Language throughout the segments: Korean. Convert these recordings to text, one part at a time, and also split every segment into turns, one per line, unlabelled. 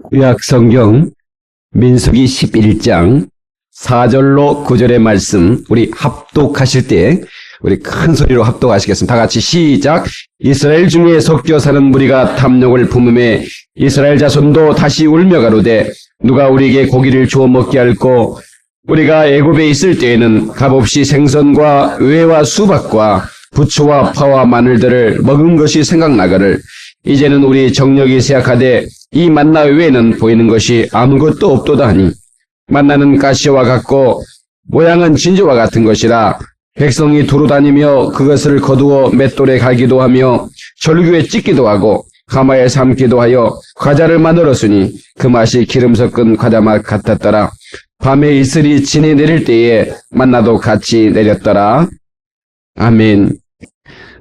구약성경 민수기 11장 4절로 9절의 말씀 우리 합독하실 때 우리 큰 소리로 합독하시겠습니다. 다 같이 시작. 이스라엘 중에 섞여 사는 무리가 탐욕을 품음에 이스라엘 자손도 다시 울며 가로되 누가 우리에게 고기를 주어 먹게 할꼬. 우리가 애굽에 있을 때에는 값없이 생선과 의와 수박과 부초와 파와 마늘들을 먹은 것이 생각나거늘 이제는 우리 정력이 쇠약하되 이 만나 외에는 보이는 것이 아무것도 없도다 하니 만나는 가시와 같고 모양은 진주와 같은 것이라 백성이 두루 다니며 그것을 거두어 맷돌에 갈기도 하며 절규에 찢기도 하고 가마에 삶기도 하여 과자를 만들었으니 그 맛이 기름 섞은 과자 맛 같았더라. 밤에 이슬이 진에 내릴 때에 만나도 같이 내렸더라. 아멘.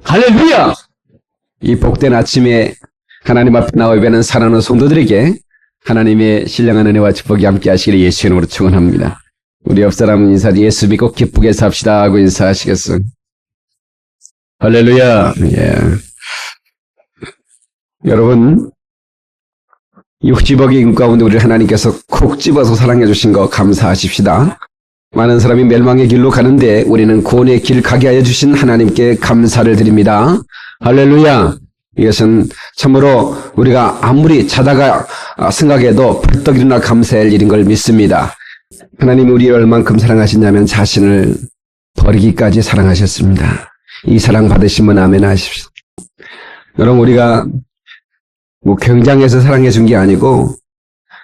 할렐루야! 이 복된 아침에 하나님 앞에 나와 예배하는 사랑하는 성도들에게 하나님의 신령한 은혜와 축복이 함께 하시기를 예수 이름으로 축원합니다. 우리 옆 사람은 인사 예수 믿고 기쁘게 삽시다 하고 인사하시겠어요? 할렐루야. 예. 여러분, 60억의 인구 가운데 우리 하나님께서 콕 집어서 사랑해 주신 거 감사하십시다. 많은 사람이 멸망의 길로 가는데 우리는 구원의 길 가게 하여 주신 하나님께 감사를 드립니다. 할렐루야. 이것은 참으로 우리가 아무리 자다가 생각해도 벌떡 일어나 감사할 일인 걸 믿습니다. 하나님이 우리를 얼만큼 사랑하시냐면 자신을 버리기까지 사랑하셨습니다. 이 사랑 받으시면 아멘 하십시오. 여러분, 우리가 굉장해서 사랑해 준 게 아니고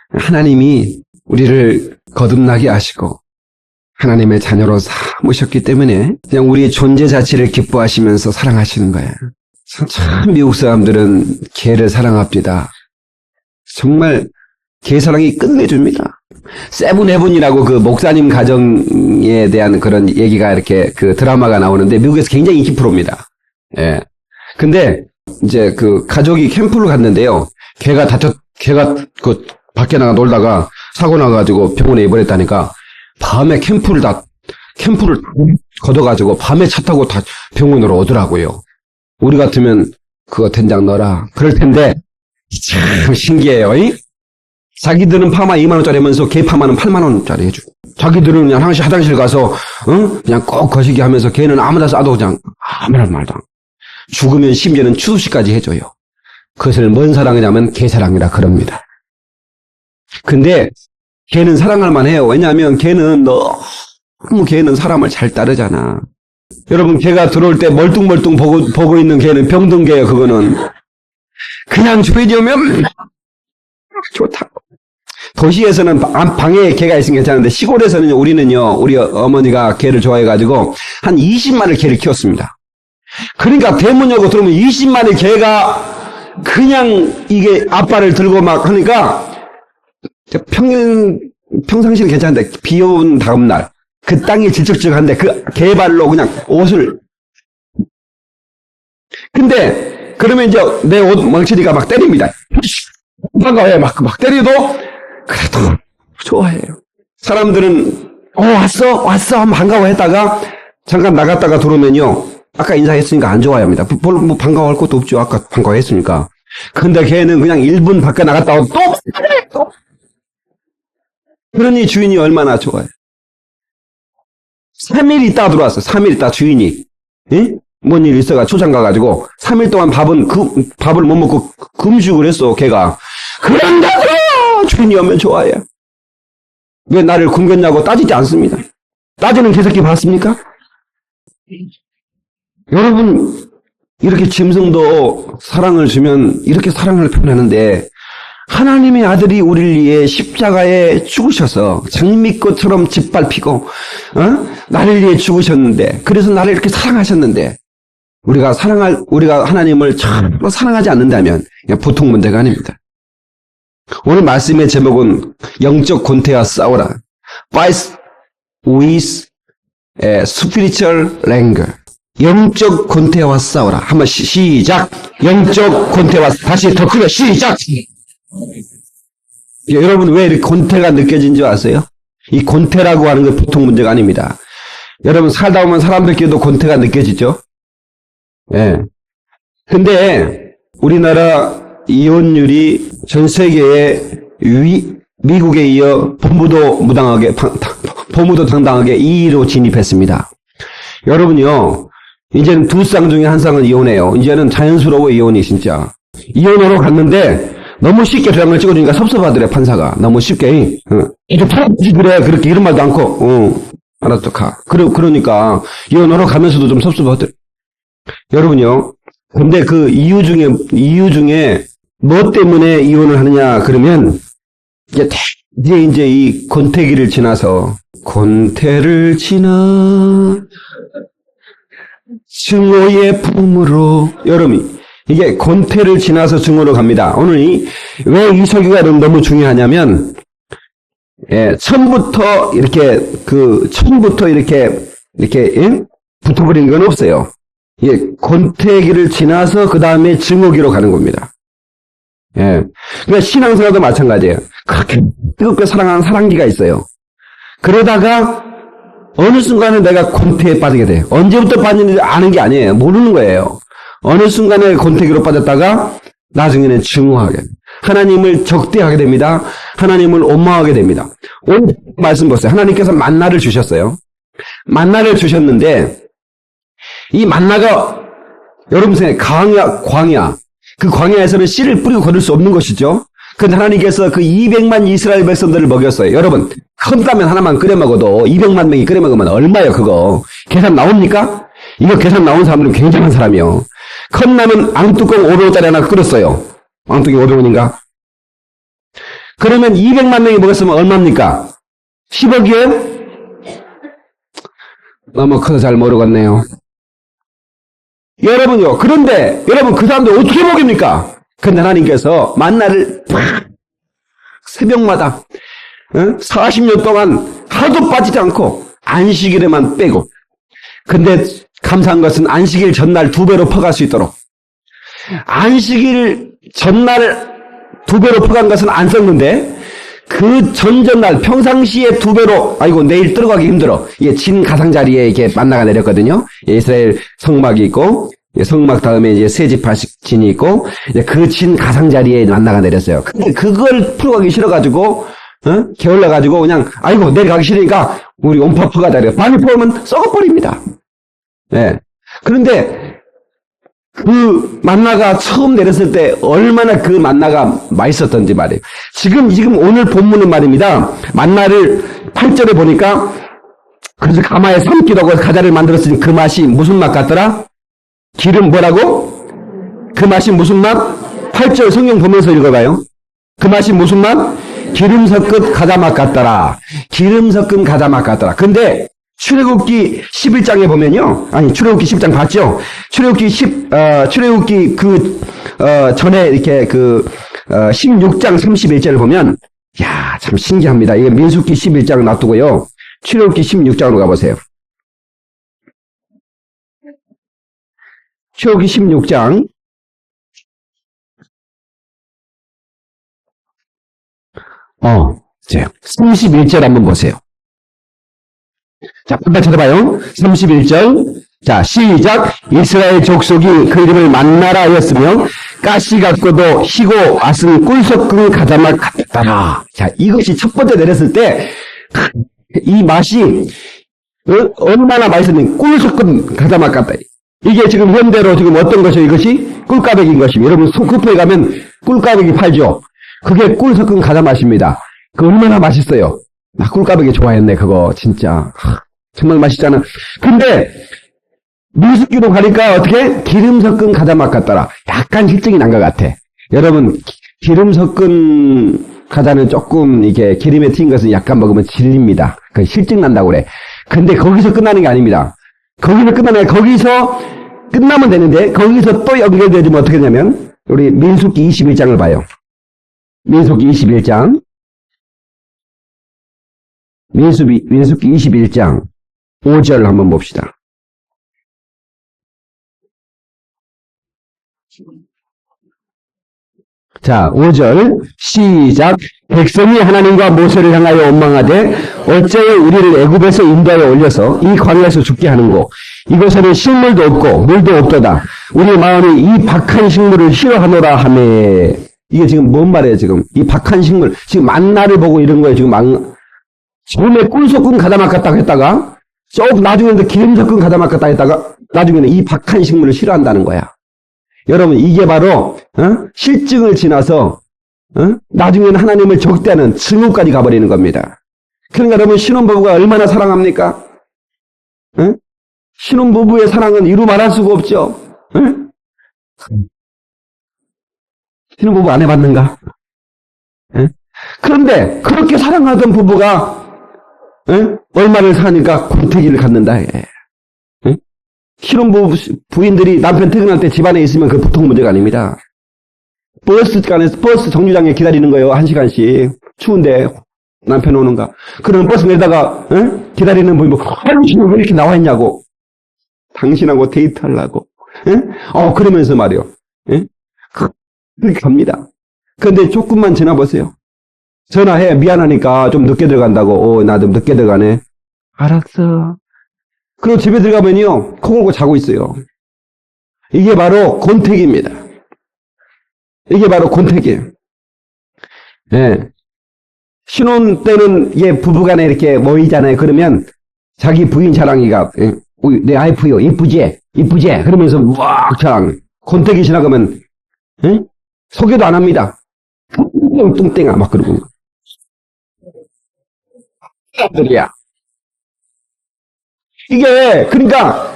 하나님이 우리를 거듭나게 하시고 하나님의 자녀로 삼으셨기 때문에 그냥 우리의 존재 자체를 기뻐하시면서 사랑하시는 거예요. 참 미국 사람들은 개를 사랑합니다. 정말 개 사랑이 끝내줍니다. 세븐헤븐이라고 그 목사님 가정에 대한 그런 얘기가 이렇게 그 드라마가 나오는데 미국에서 굉장히 인기 프로입니다. 예. 근데 이제 그 가족이 캠프를 갔는데요. 개가 그 밖에 나가 놀다가 사고 나가지고 병원에 입원했다니까 밤에 캠프를 걷어가지고 밤에 차 타고 다 병원으로 오더라고요. 우리 같으면 그거 된장 넣어라. 그럴 텐데 참 신기해요. 자기들은 파마 2만 원짜리 하면서 개 파마는 8만 원짜리 해주고 자기들은 그냥 화장실 가서 그냥 꼭 거시기 하면서 개는 아무나 싸도 그냥 아무나 말도 안 죽으면 심지어는 추수시까지 해줘요. 그것을 뭔 사랑이냐면 개사랑이라 그럽니다. 근데 개는 사랑할 만해요. 왜냐하면 개는 사람을 잘 따르잖아. 여러분, 개가 들어올 때 멀뚱멀뚱 보고 있는 개는 병든 개예요. 그거는 그냥 주인이 오면 좋다고. 도시에서는 방에 개가 있으면 괜찮은데 시골에서는 우리는요, 우리 어머니가 개를 좋아해가지고 한 20마리 개를 키웠습니다. 그러니까 대문 열고 들어오면 20마리 개가 그냥 이게 앞발을 들고 막 하니까 평상시는 괜찮은데 비 온 다음 날 그 땅이 질척질척한데 그 개발로 그냥 옷을 근데 그러면 이제 내 옷 멍치니까 막 때립니다. 반가워요. 막 때려도 그래도 좋아해요. 사람들은 왔어 하면 반가워했다가 잠깐 나갔다가 들어오면요 아까 인사했으니까 안 좋아합니다. 별로 뭐 반가워할 것도 없죠. 아까 반가워했으니까. 근데 걔는 그냥 1분 밖에 나갔다 오고 또 그러니 주인이 얼마나 좋아요. 3일 있다 들어왔어요. 3일 있다 주인이 뭔 일 있어가 초장 가가지고 3일 동안 밥을 못 먹고 금식을 했어. 걔가. 그런다고 주인이 오면 좋아해요. 왜 나를 굶겼냐고 따지지 않습니다. 따지는 개새끼 봤습니까? 여러분, 이렇게 짐승도 사랑을 주면 이렇게 사랑을 표현하는데 하나님의 아들이 우리를 위해 십자가에 죽으셔서 장미꽃처럼 짓밟히고 나를 위해 죽으셨는데 그래서 나를 이렇게 사랑하셨는데 우리가 하나님을 참으로 사랑하지 않는다면 그냥 보통 문제가 아닙니다. 오늘 말씀의 제목은 영적 권태와 싸우라. Fight with spiritual anger. 영적 권태와 싸우라. 한번 시작. 영적 권태와 다시 더 크게 시작. 여러분 왜 이렇게 권태가 느껴진 줄 아세요? 이 권태라고 하는 게 보통 문제가 아닙니다. 여러분 살다 보면 사람들끼리도 권태가 느껴지죠? 예. 근데 우리나라 이혼율이 전 세계에 미국에 이어 본부도 당당하게 2위로 진입했습니다. 여러분요, 이제는 두 쌍 중에 한 쌍은 이혼해요. 이제는 자연스러워 이혼이 진짜. 이혼하러 갔는데 너무 쉽게 도장을 찍어주니까 섭섭하더래, 판사가. 너무 쉽게. 이렇게 그래, 그렇게 이런 말도 않고, 알았어, 가. 그러니까 이혼하러 가면서도 좀 섭섭하더래. 여러분요, 근데 그 이유 중에 뭐 때문에 이혼을 하느냐, 그러면, 이제 이 권태기를 지나서, 권태를 지나, 증오의 품으로, 여러분, 이게 권태를 지나서 증오로 갑니다. 오늘 왜 이 설교가 너무 중요하냐면, 처음부터 이렇게, 붙어버린 건 없어요. 권태기를 지나서 그 다음에 증오기로 가는 겁니다. 그러니까 신앙생활도 마찬가지예요. 그렇게 뜨겁게 사랑하는 사랑기가 있어요. 그러다가 어느 순간에 내가 권태에 빠지게 돼요. 언제부터 빠지는지 아는 게 아니에요. 모르는 거예요. 어느 순간에 권태기로 빠졌다가 나중에는 증오하게 됩니다. 하나님을 적대하게 됩니다. 하나님을 원망하게 됩니다. 오늘 말씀 보세요. 하나님께서 만나를 주셨어요. 만나를 주셨는데 이 만나가 여러분 생각에 광야, 그 광야에서는 씨를 뿌리고 거둘 수 없는 것이죠. 근데 하나님께서 그 200만 이스라엘 백성들을 먹였어요. 여러분, 컵라면 하나만 끓여 먹어도 200만 명이 끓여 먹으면 얼마예요, 그거? 계산 나옵니까? 이거 계산 나온 사람들은 굉장한 사람이요. 컵라면 앙뚜껑 500원짜리 하나 끓였어요. 앙뚜껑이 500원인가? 그러면 200만 명이 먹었으면 얼마입니까? 10억이에요? 너무 커서 잘 모르겠네요. 여러분요, 그런데 여러분 그 사람들 어떻게 먹입니까? 근데 하나님께서 만나를 새벽마다 40년 동안 하도 빠지지 않고 안식일에만 빼고, 근데 감사한 것은 안식일 전날 2배로 퍼갈 수 있도록, 안식일 전날 2배로 퍼간 것은 안 썼는데 그 전전날 평상시에 2배로, 아이고 내일 들어가기 힘들어, 진 가상자리에 이렇게 만나가 내렸거든요. 이스라엘 성막이 있고, 성막 다음에 이제 세지파식 진이 있고, 그 진 가상자리에 만나가 내렸어요. 근데 그걸 풀어가기 싫어가지고, 게을러가지고 그냥, 아이고 내일 가기 싫으니까 우리 온파 퍼가자 그래요. 많이 퍼오면 썩어버립니다. 그런데 그 만나가 처음 내렸을 때 얼마나 그 만나가 맛있었던지 말이에요. 지금 오늘 본문은 말입니다. 만나를 8절에 보니까, 그래서 가마에 삶기도 하고 가자를 만들었으니 그 맛이 무슨 맛 같더라? 기름 뭐라고? 그 맛이 무슨 맛? 8절 성경 보면서 읽어봐요. 그 맛이 무슨 맛? 기름 섞은 가자 맛 같더라. 기름 섞은 가자 맛 같더라. 근데 출애굽기 11장에 보면요. 아니, 출애굽기 10장 봤죠? 출애굽기 전에 이렇게 16장 31절을 보면, 야, 참 신기합니다. 이게 민수기 11장 놔두고요. 출애굽기 16장으로 가보세요. 출애굽기 16장. 자, 31절 한번 보세요. 자, 한번 찾아봐요. 31절. 자, 시작. 이스라엘 족속이 그 이름을 만나라 하였으며 가시 같고도 희고 아승 꿀 섞은 가자맛 같더라. 자, 이것이 첫 번째 내렸을 때 이 맛이 얼마나 맛있었는지, 꿀 섞은 가자맛 같다. 이게 지금 현대로 지금 어떤 것이요? 이것이 꿀까백인 것입니다. 여러분 소쿠프에 가면 꿀까백이 팔죠. 그게 꿀 섞은 가자맛입니다. 그 얼마나 맛있어요. 나 꿀까백이 좋아했네, 그거 진짜. 정말 맛있잖아. 근데 민수기로 가니까 어떻게? 기름 섞은 가자맛 같더라. 약간 실증이 난 것 같아. 여러분, 기름 섞은 가자는 조금 이게 기름에 튄 것은 약간 먹으면 질립니다. 그 실증 난다고 그래. 근데 거기서 끝나는 게 아닙니다. 거기서 끝나면, 거기서 끝나면 되는데 거기서 또 연결되면 어떻게 되냐면, 우리 민수기 21장을 봐요. 민수기 21장. 민수기 21장 5절 한번 봅시다. 자, 5절 시작. 백성이 하나님과 모세를 향하여 원망하되 어찌하여 우리를 애굽에서 인도하여 올려서 이 광야에서 죽게 하는고, 이곳에는 식물도 없고 물도 없도다. 우리 마음이 이 박한 식물을 싫어하노라 하매. 이게 지금 뭔 말이에요, 지금? 이 박한 식물, 지금 만나를 보고 이런 거예요, 지금 처음에 꿀 섞은 가다막 같다고 했다가, 나중에는 기름 섞은 가다막 같다 했다가, 나중에는 이 박한 식물을 싫어한다는 거야. 여러분, 이게 바로, 실증을 지나서, 나중에는 하나님을 적대하는 증오까지 가버리는 겁니다. 그러니까 여러분, 신혼부부가 얼마나 사랑합니까? 신혼부부의 사랑은 이루 말할 수가 없죠. 신혼부부 안 해봤는가? 그런데 그렇게 사랑하던 부부가 얼마를 사니까 권태기를 갖는다. 신혼부부 부인들이 남편 퇴근할 때 집안에 있으면 그 보통 문제가 아닙니다. 버스 정류장에 기다리는 거예요. 1시간씩. 추운데 남편 오는가. 그러면 버스 내다가 기다리는 분이 당신은 왜 이렇게 나와 있냐고. 당신하고 데이트하려고. 그러면서 말이요. 그렇게 갑니다. 그런데 조금만 지나보세요. 전화해. 미안하니까 좀 늦게 들어간다고. 나 좀 늦게 들어가네. 알았어. 그리고 집에 들어가면요. 코 골고 자고 있어요. 이게 바로 권태기입니다. 이게 바로 권태기예요. 예. 신혼 때는 부부간에 이렇게 모이잖아요. 그러면 자기 부인 자랑이가 내 와이프요. 이쁘지? 이쁘지? 그러면서 막 자랑. 권태기 지나가면 소개도 안 합니다. 뚱땡아 막 그러고. 들이야. 이게 그러니까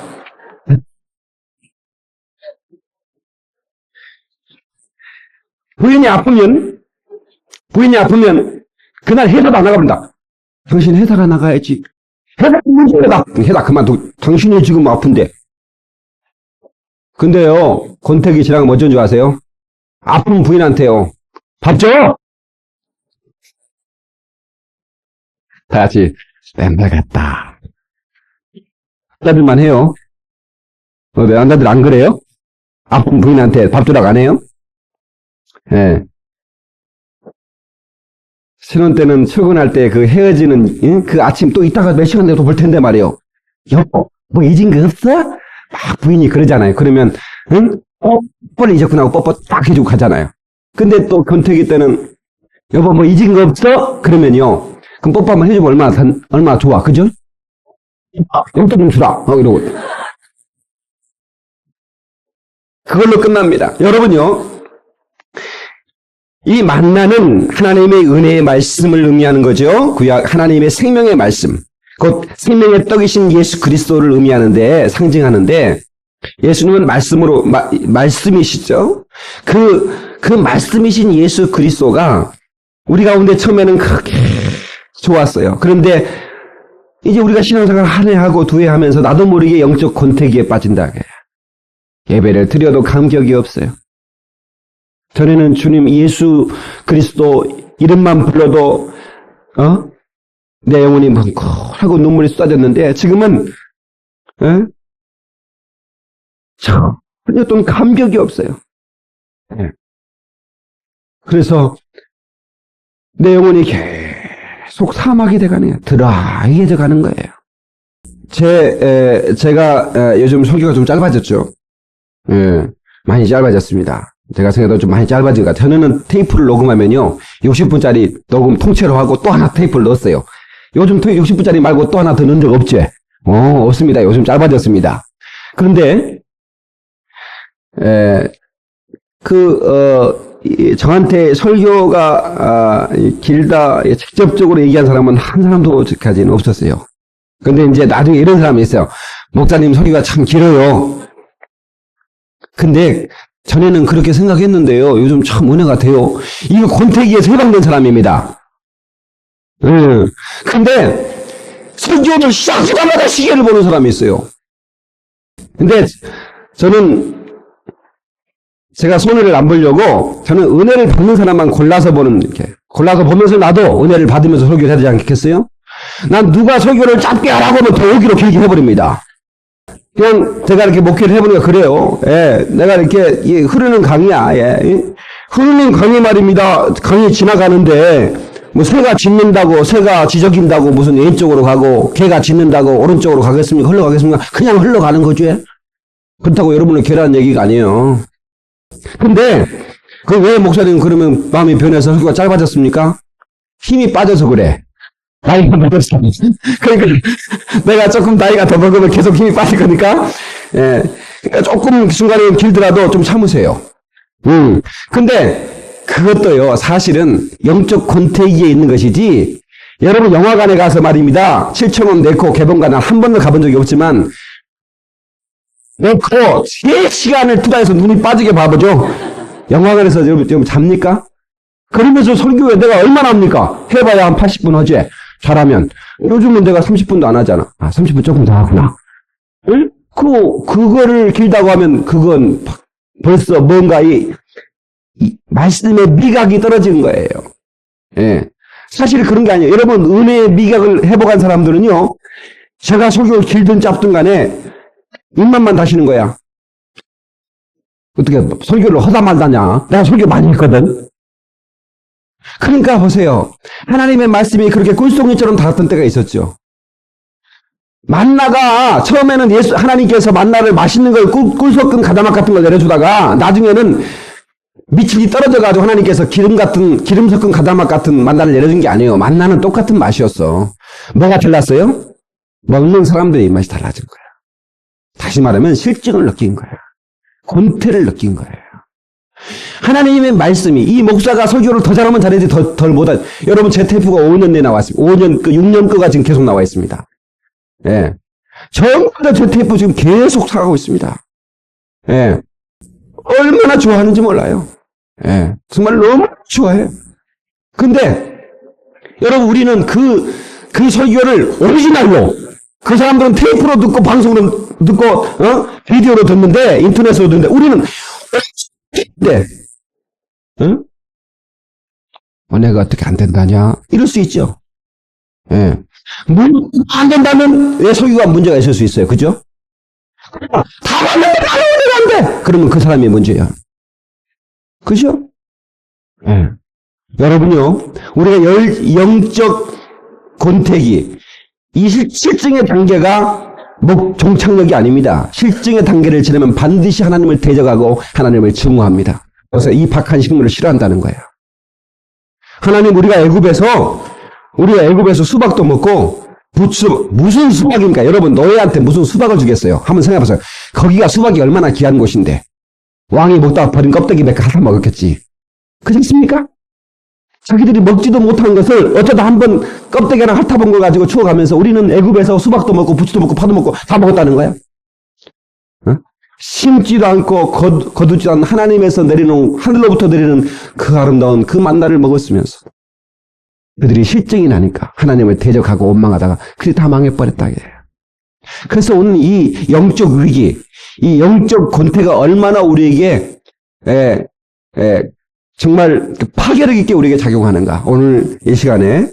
부인이 아프면 그날 회사도 안 나갑니다. 당신 회사가 나가야지. 회사 그만두고 당신이 지금 아픈데. 근데요 권태기 지나가면 어쩐 줄 아세요? 아픈 부인한테요. 밥 줘! 다 같이 램바 같다. 남자들만 해요. 왜 남자들 안 그래요? 아픈 부인한테 밥 주라고 안 해요? 예. 신혼 때는 출근할 때 그 헤어지는 그 아침 또 이따가 몇 시간 내도 볼 텐데 말이에요. 여보, 뭐 잊은 거 없어? 막 부인이 그러잖아요. 그러면 뽀뽀를 잊었구나 하고 뽀뽀 딱 해주고 가잖아요. 근데 또 권태기 때는 여보 뭐 잊은 거 없어? 그러면요. 그럼 뽀뽀 한번 해주면 얼마나 좋아, 그죠? 용돈 좀 주라. 이러고. 그걸로 끝납니다. 여러분요. 이 만나는 하나님의 은혜의 말씀을 의미하는 거죠. 구약 하나님의 생명의 말씀. 곧 생명의 떡이신 예수 그리스도를 의미하는데, 상징하는데, 예수님은 말씀이시죠. 그 말씀이신 예수 그리스도가 우리 가운데 처음에는 그렇게 좋았어요. 그런데 이제 우리가 신앙생활 한 해 하고 두 해 하면서 나도 모르게 영적 권태기에 빠진다. 예배를 드려도 감격이 없어요. 전에는 주님 예수 그리스도 이름만 불러도 내 영혼이 멍콜하고 눈물이 쏟아졌는데 지금은 전혀 좀 감격이 없어요. 그래서 내 영혼이 계속 사막이 돼가네요. 드라이해져 가는 거예요. 제가 요즘 설교가 좀 짧아졌죠. 많이 짧아졌습니다. 제가 생각해도 좀 많이 짧아진 것 같아요. 저는 테이프를 녹음하면요. 60분짜리 녹음 통째로 하고 또 하나 테이프를 넣었어요. 요즘 60분짜리 말고 또 하나 더 넣은 적 없지? 없습니다. 요즘 짧아졌습니다. 그런데, 저한테 설교가, 길다, 직접적으로 얘기한 사람은 한 사람도 까지는 없었어요. 근데 이제 나중에 이런 사람이 있어요. 목사님 설교가 참 길어요. 근데, 전에는 그렇게 생각했는데요. 요즘 참 은혜가 돼요. 이거 권태기에서 해방된 사람입니다. 근데 설교를 시작하자마자 시계를 보는 사람이 있어요. 근데 저는 제가 손해를 안 보려고 저는 은혜를 받는 사람만 골라서 골라서 보면서 나도 은혜를 받으면서 설교를 해야 되지 않겠어요? 난 누가 설교를 짧게 하라고 하면 더 오기로 길게 해버립니다. 그냥 제가 이렇게 목회를 해보니까 그래요. 내가 이렇게 흐르는 강이야. 흐르는 강이 말입니다. 강이 지나가는데 뭐 새가 짖는다고 새가 지저긴다고 무슨 왼쪽으로 가고 개가 짖는다고 오른쪽으로 가겠습니까? 흘러가겠습니까? 그냥 흘러가는 거죠. 그렇다고 여러분을 괴라는 얘기가 아니에요. 근데 그 왜 목사님 그러면 마음이 변해서 설교가 짧아졌습니까? 힘이 빠져서 그래. 나이가 먹었어. 그러니까 내가 조금 나이가 더 먹으면 계속 힘이 빠질 거니까, 예. 그러니까 조금 순간에 길더라도 좀 참으세요. 근데 그것도요, 사실은 영적 권태기에 있는 것이지, 여러분 영화관에 가서 말입니다. 7,000원 내고 개봉관을 한 번도 가본 적이 없지만, 내고 3시간을 투자해서 눈이 빠지게 봐보죠. 영화관에서 여러분 잡니까? 그러면서 설교에 내가 얼마나 합니까? 해봐야 한 80분 하지. 잘하면. 요즘은 내가 30분도 안 하잖아. 30분 조금 더 하구나. 응? 그거를 길다고 하면 그건 벌써 뭔가 이 말씀의 미각이 떨어지는 거예요. 예. 사실 그런 게 아니에요. 여러분, 은혜의 미각을 회복한 사람들은요, 제가 설교를 길든 짧든 간에 입만만 다시는 거야. 어떻게 설교를 하다 말다냐? 내가 설교 많이 했거든. 그러니까 보세요. 하나님의 말씀이 그렇게 꿀송이처럼 닿았던 때가 있었죠. 만나가 처음에는 하나님께서 만나를 맛있는 걸 꿀 섞은 가다막 같은 걸 내려주다가 나중에는 밑이 떨어져가지고 하나님께서 기름 섞은 가다막 같은 만나를 내려준 게 아니에요. 만나는 똑같은 맛이었어. 뭐가 달랐어요? 먹는 사람들의 입맛이 달라진 거야. 다시 말하면 실증을 느낀 거야. 권태를 느낀 거예요. 하나님의 말씀이, 이 목사가 설교를 더 잘하면 잘해야지 덜 못하. 여러분, 제 테이프가 5년 내에 나왔습니다. 6년 거가 지금 계속 나와 있습니다. 예. 전부 제 테이프 지금 계속 사가고 있습니다. 예. 얼마나 좋아하는지 몰라요. 예. 정말 너무 좋아해요. 근데, 여러분, 우리는 그 설교를 오리지널로, 그 사람들은 테이프로 듣고, 방송으로 듣고, 비디오로 듣는데, 인터넷으로 듣는데, 우리는, 네. 응? 내가 어떻게 안 된다냐? 이럴 수 있죠. 예. 안 된다면 왜 설교가 문제가 있을 수 있어요. 그죠? 다 맞는데 나는 안 돼! 그러면 그 사람이 문제야. 그죠? 예. 여러분요, 우리가 영적 권태기, 이 실증의 단계가 종착역이 아닙니다. 실증의 단계를 지나면 반드시 하나님을 대적하고 하나님을 증오합니다. 그래서 이 박한 식물을 싫어한다는 거예요. 하나님, 우리가 애굽에서 수박도 먹고 무슨 수박입니까? 여러분, 너희한테 무슨 수박을 주겠어요? 한번 생각해보세요. 거기가 수박이 얼마나 귀한 곳인데 왕이 먹다가 버린 껍데기 몇 개 핥아 먹었겠지. 그렇지 않습니까? 자기들이 먹지도 못한 것을 어쩌다 한번 껍데기 하나 핥아본 걸 가지고 추억하면서 우리는 애굽에서 수박도 먹고 부추도 먹고 파도 먹고 다 먹었다는 거야. 심지도 않고 거두지도 않은 하나님에서 내리는, 하늘로부터 내리는 그 아름다운 그 만나를 먹었으면서 그들이 실증이 나니까 하나님을 대적하고 원망하다가 그들이 다 망해버렸다. 그래서 오늘 이 영적 위기, 이 영적 권태가 얼마나 우리에게 정말 파괴력 있게 우리에게 작용하는가. 오늘 이 시간에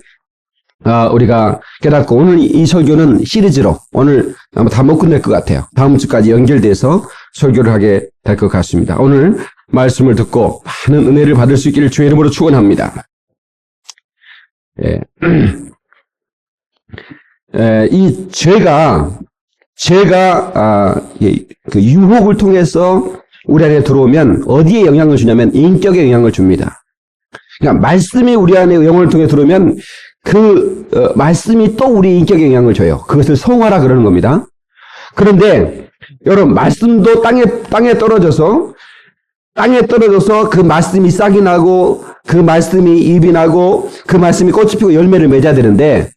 우리가 깨닫고, 오늘 이 설교는 시리즈로 오늘 아마 다 못 끝낼 것 같아요. 다음 주까지 연결돼서 설교를 하게 될 것 같습니다. 오늘 말씀을 듣고 많은 은혜를 받을 수 있기를 주의 이름으로 축원합니다. 이 죄가 그 유혹을 통해서 우리 안에 들어오면 어디에 영향을 주냐면 인격에 영향을 줍니다. 그러니까 말씀이 우리 안에 영혼을 통해 들어오면 말씀이 또 우리 인격에 영향을 줘요. 그것을 성화라 그러는 겁니다. 그런데 여러분, 말씀도 땅에 떨어져서 그 말씀이 싹이 나고 그 말씀이 잎이 나고 그 말씀이 꽃이 피고 열매를 맺어야 되는데,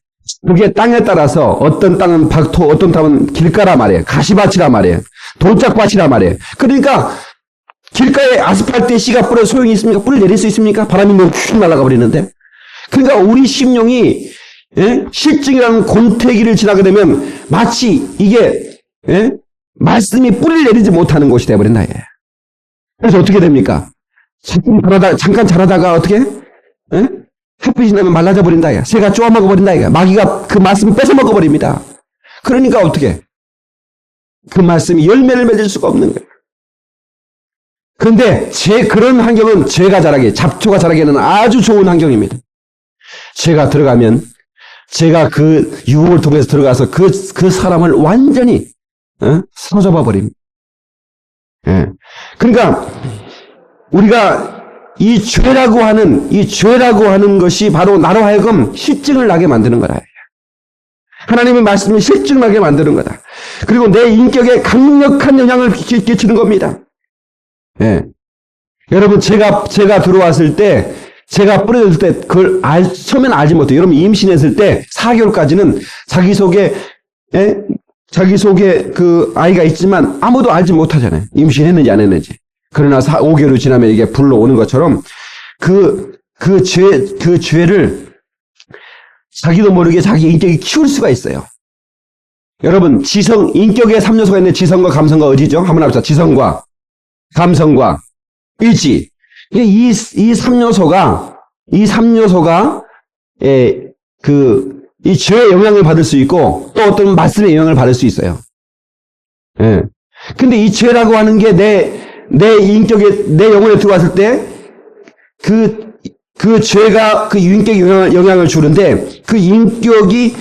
그게 땅에 따라서 어떤 땅은 박토, 어떤 땅은 길가라 말이에요. 가시밭이라 말이에요. 돌짝밭이라 말이에요. 그러니까 길가에 아스팔트에 씨가 뿌려 소용이 있습니까? 뿌리 내릴 수 있습니까? 바람이 뭐 휙 날아가 버리는데. 그러니까 우리 심령이 실증이라는 권태기를 지나게 되면 마치 이게 말씀이 뿌리를 내리지 못하는 곳이 되어버린다. 그래서 어떻게 됩니까? 잠깐 자라다가 어떻게? 햇빛이 나면 말라져 버린다. 새가 쪼아먹어 버린다. 마귀가 그 말씀을 뺏어 먹어 버립니다. 그러니까 어떻게? 그 말씀이 열매를 맺을 수가 없는 거예요. 그런데 그런 환경은 죄가 자라게, 잡초가 자라기에는 아주 좋은 환경입니다. 죄가 들어가면, 죄가 그 유혹을 통해서 들어가서 그 사람을 완전히 사로잡아 버립니다. 그러니까 우리가 이 죄라고 하는 것이 바로 나로 하여금 실증을 나게 만드는 거다. 하나님의 말씀이 실증나게 만드는 거다. 그리고 내 인격에 강력한 영향을 끼치는 겁니다. 예. 여러분, 제가 들어왔을 때, 제가 뿌려졌을 때, 그걸 처음에는 알지 못해요. 여러분, 임신했을 때, 4개월까지는 자기 속에 그 아이가 있지만 아무도 알지 못하잖아요. 임신했는지 안 했는지. 그러나 5개월이 지나면 이게 불러오는 것처럼, 그 죄를 자기도 모르게 자기 인격이 키울 수가 있어요. 여러분, 인격의 3요소가 있는데 지성과 감성과 의지죠? 한번 합시다. 지성과 감성과 의지. 이 3요소가, 이 죄의 영향을 받을 수 있고, 또 어떤 말씀의 영향을 받을 수 있어요. 예. 근데 이 죄라고 하는 게 내 인격에, 내 영혼에 들어왔을 때, 그 죄가 그 인격에 영향을 주는데, 그 인격이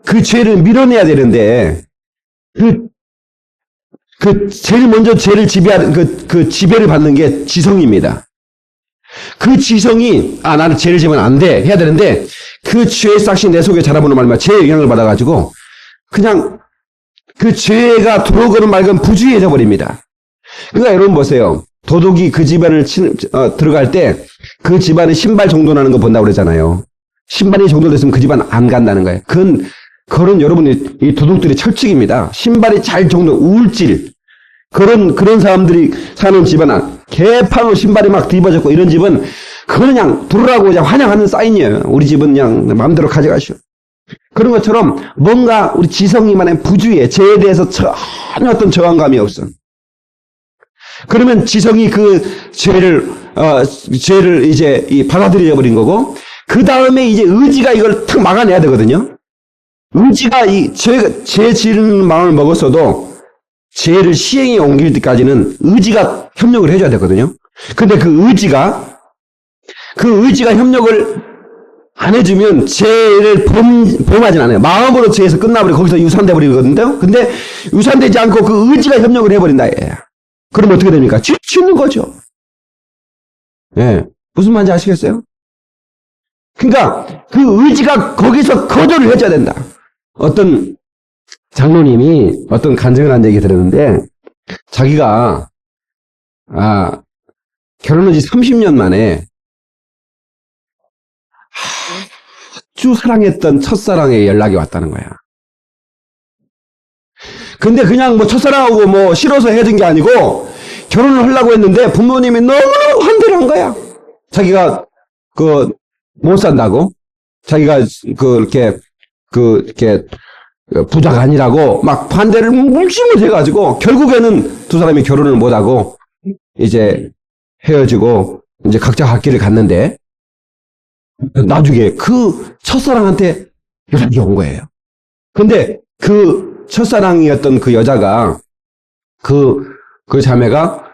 그 죄를 밀어내야 되는데, 제일 먼저 죄를 지배하는, 그 지배를 받는 게 지성입니다. 그 지성이, 나는 죄를 지면 안 돼. 해야 되는데, 그 죄의 싹이 내 속에 자라보는 말이야. 죄의 영향을 받아가지고, 그냥, 그 죄가 들어오거나 말건 부주의해져 버립니다. 그러니까 여러분 보세요. 도둑이 그 집안을 들어갈 때, 그 집안의 신발 정돈하는 거 본다고 그러잖아요. 신발이 정돈됐으면 그 집안 안 간다는 거예요. 그런 여러분이, 이 도둑들의 철칙입니다. 신발이 잘 정돈, 우울질. 그런 사람들이 사는 집안은 개판으로 신발이 막 뒤집어졌고 이런 집은 그냥 들어오라고 그냥 환영하는 사인이에요. 우리 집은 그냥 마음대로 가져가시오. 그런 것처럼 뭔가 우리 지성이만의 부주의에 죄에 대해서 전혀 어떤 저항감이 없어. 그러면 지성이 그 죄를 이제 받아들여 버린 거고, 그 다음에 이제 의지가 이걸 탁 막아내야 되거든요. 의지가 죄 지르는 마음을 먹었어도 죄를 시행에 옮길 때까지는 의지가 협력을 해줘야 되거든요. 근데 그 의지가 협력을 안 해주면 죄를 범하진 않아요. 마음으로 죄에서 끝나버리고 거기서 유산돼 버리거든요. 근데 유산되지 않고 그 의지가 협력을 해버린다. 그럼 어떻게 됩니까? 짓는 거죠. 예. 무슨 말인지 아시겠어요? 그러니까 그 의지가 거기서 거절을 해줘야 된다. 어떤 장로님이 어떤 간증을 한 얘기 들었는데, 자기가 결혼한 지 30년 만에 아주 사랑했던 첫사랑에 연락이 왔다는 거야. 근데 그냥 뭐 첫사랑하고 뭐 싫어서 헤어진 게 아니고 결혼을 하려고 했는데 부모님이 너무 반대를 한 거야. 자기가 못 산다고, 자기가 이렇게 부자가 아니라고 막 반대를 물심을 해가지고 결국에는 두 사람이 결혼을 못하고 이제 헤어지고 이제 각자 갈 길을 갔는데, 나중에 그 첫사랑한테 연락이 온 거예요. 근데 그 첫사랑이었던 그 여자가, 그 자매가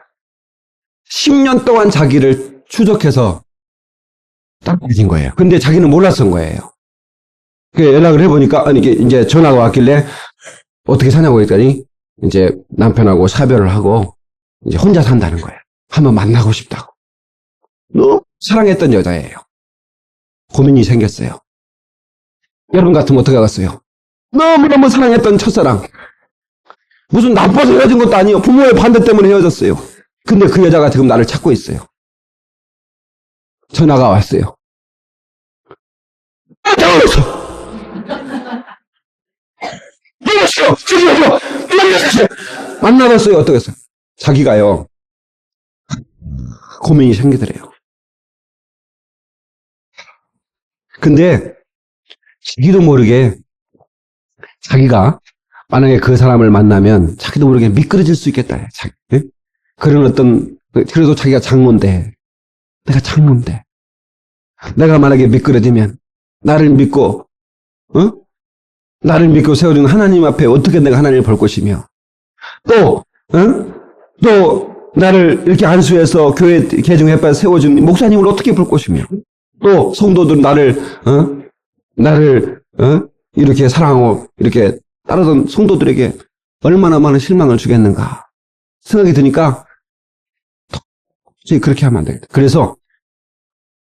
10년 동안 자기를 추적해서 딱 잊은 거예요. 근데 자기는 몰랐던 거예요. 연락을 해보니까, 이제 전화가 왔길래 어떻게 사냐고 했더니 이제 남편하고 사별을 하고 이제 혼자 산다는 거예요. 한번 만나고 싶다고. 너무 사랑했던 여자예요. 고민이 생겼어요. 여러분 같으면 어떻게 하겠어요? 너무너무 사랑했던 첫사랑. 무슨 나빠서 헤어진 것도 아니에요. 부모의 반대 때문에 헤어졌어요. 근데 그 여자가 지금 나를 찾고 있어요. 전화가 왔어요. 만나봤어요. 어떻게 했어요? 자기가요, 고민이 생기더래요. 근데 자기도 모르게, 자기가 만약에 그 사람을 만나면 자기도 모르게 미끄러질 수 있겠다. 네? 그런 그래도 자기가 장로인데, 내가 장로인데, 내가 만약에 미끄러지면 나를 믿고 세워준 하나님 앞에 어떻게 내가 하나님을 볼 것이며, 또 나를 이렇게 안수해서 교회 개종해봐 세워준 목사님을 어떻게 볼 것이며, 또 성도들 나를 이렇게 사랑하고 이렇게 따르던 성도들에게 얼마나 많은 실망을 주겠는가 생각이 드니까 도저히 그렇게 하면 안 되겠다. 그래서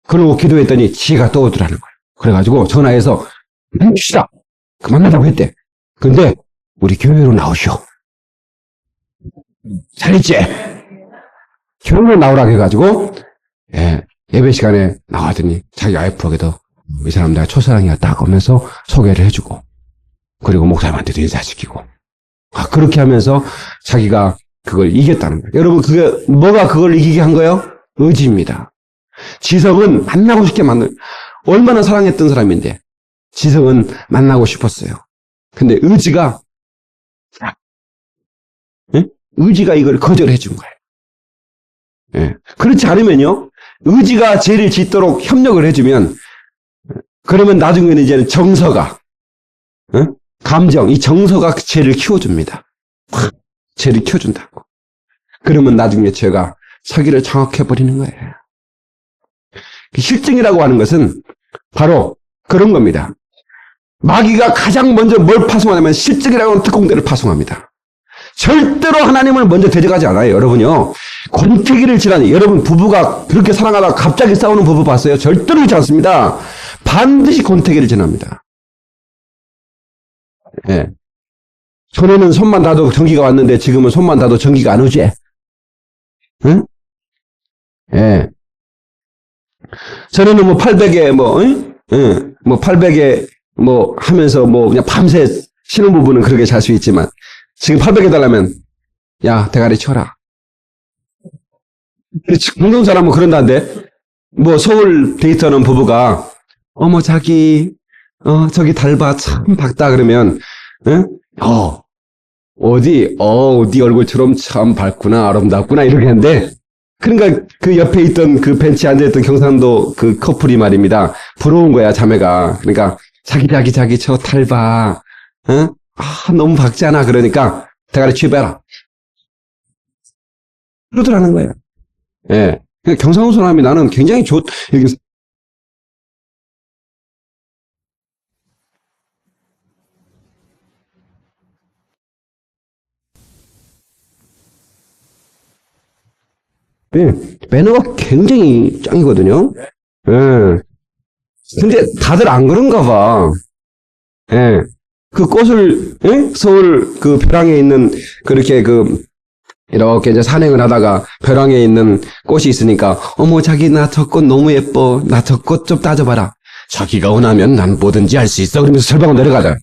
그러고 기도했더니 지혜가 떠오르더라는 거예요. 그래가지고 전화해서 만납시다. 만나자고 했대. 근데 우리 교회로 나오시오. 잘했지? 교회로 나오라고 해가지고 예배 시간에 나왔더니 자기 와이프에게도 이 사람 내가 첫사랑이야 딱 하면서 소개를 해주고 그리고 목사님한테도 인사시키고 그렇게 하면서 자기가 그걸 이겼다는 거예요. 여러분 그게 뭐가 그걸 이기게 한 거예요? 의지입니다. 지성은 만나고 싶게 얼마나 사랑했던 사람인데 지성은 만나고 싶었어요. 근데 의지가 의지가 이걸 거절해 준 거예요. 그렇지 않으면요 의지가 죄를 짓도록 협력을 해주면 그러면 나중에는 이제는 정서가 감정 이 정서가 죄를 키워줍니다. 죄를 키워준다고. 그러면 나중에 죄가 자기를 장악해버리는 거예요. 실증이라고 하는 것은 바로 그런 겁니다. 마귀가 가장 먼저 뭘 파송하냐면 실증이라고 하는 특공대를 파송합니다. 절대로 하나님을 먼저 대적하지 않아요. 여러분요. 권태기를 지나니 여러분 부부가 그렇게 사랑하다가 갑자기 싸우는 부부 봤어요? 절대로 그렇지 않습니다. 반드시 권태기를 지납니다. 전에는 손만 닿아도 전기가 왔는데 지금은 손만 닿아도 전기가 안 오지? 응? 전에는 뭐 800에 뭐 800에 뭐 하면서 뭐 그냥 밤새 신혼부부는 그렇게 잘 수 있지만 지금 800에 달라면 야 대가리 쳐라. 공동 사람은 그런다는데 뭐 서울 데이트하는 부부가 어머 자기 저기 달 봐 참 밝다 그러면 어디 네 얼굴처럼 참 밝구나 아름답구나 이렇게 하는데 그러니까 그 옆에 있던 그 벤치에 앉아있던 경상도 그 커플이 말입니다. 부러운 거야 자매가. 그러니까 자기 저 달 봐. 너무 밝지 않아. 그러니까 대가리 취해봐라. 그러더라는 거예요. 경상도 사람이 나는 굉장히 이렇게 매너가 굉장히 짱이거든요. 근데 다들 안 그런가 봐. 그 꽃을, 서울 그 벼랑에 있는, 그렇게 이렇게 이제 산행을 하다가 벼랑에 있는 꽃이 있으니까, 어머, 자기 나 저 꽃 너무 예뻐. 나 저 꽃 좀 따져봐라. 자기가 원하면 난 뭐든지 할 수 있어. 그러면서 절방으로 내려가자.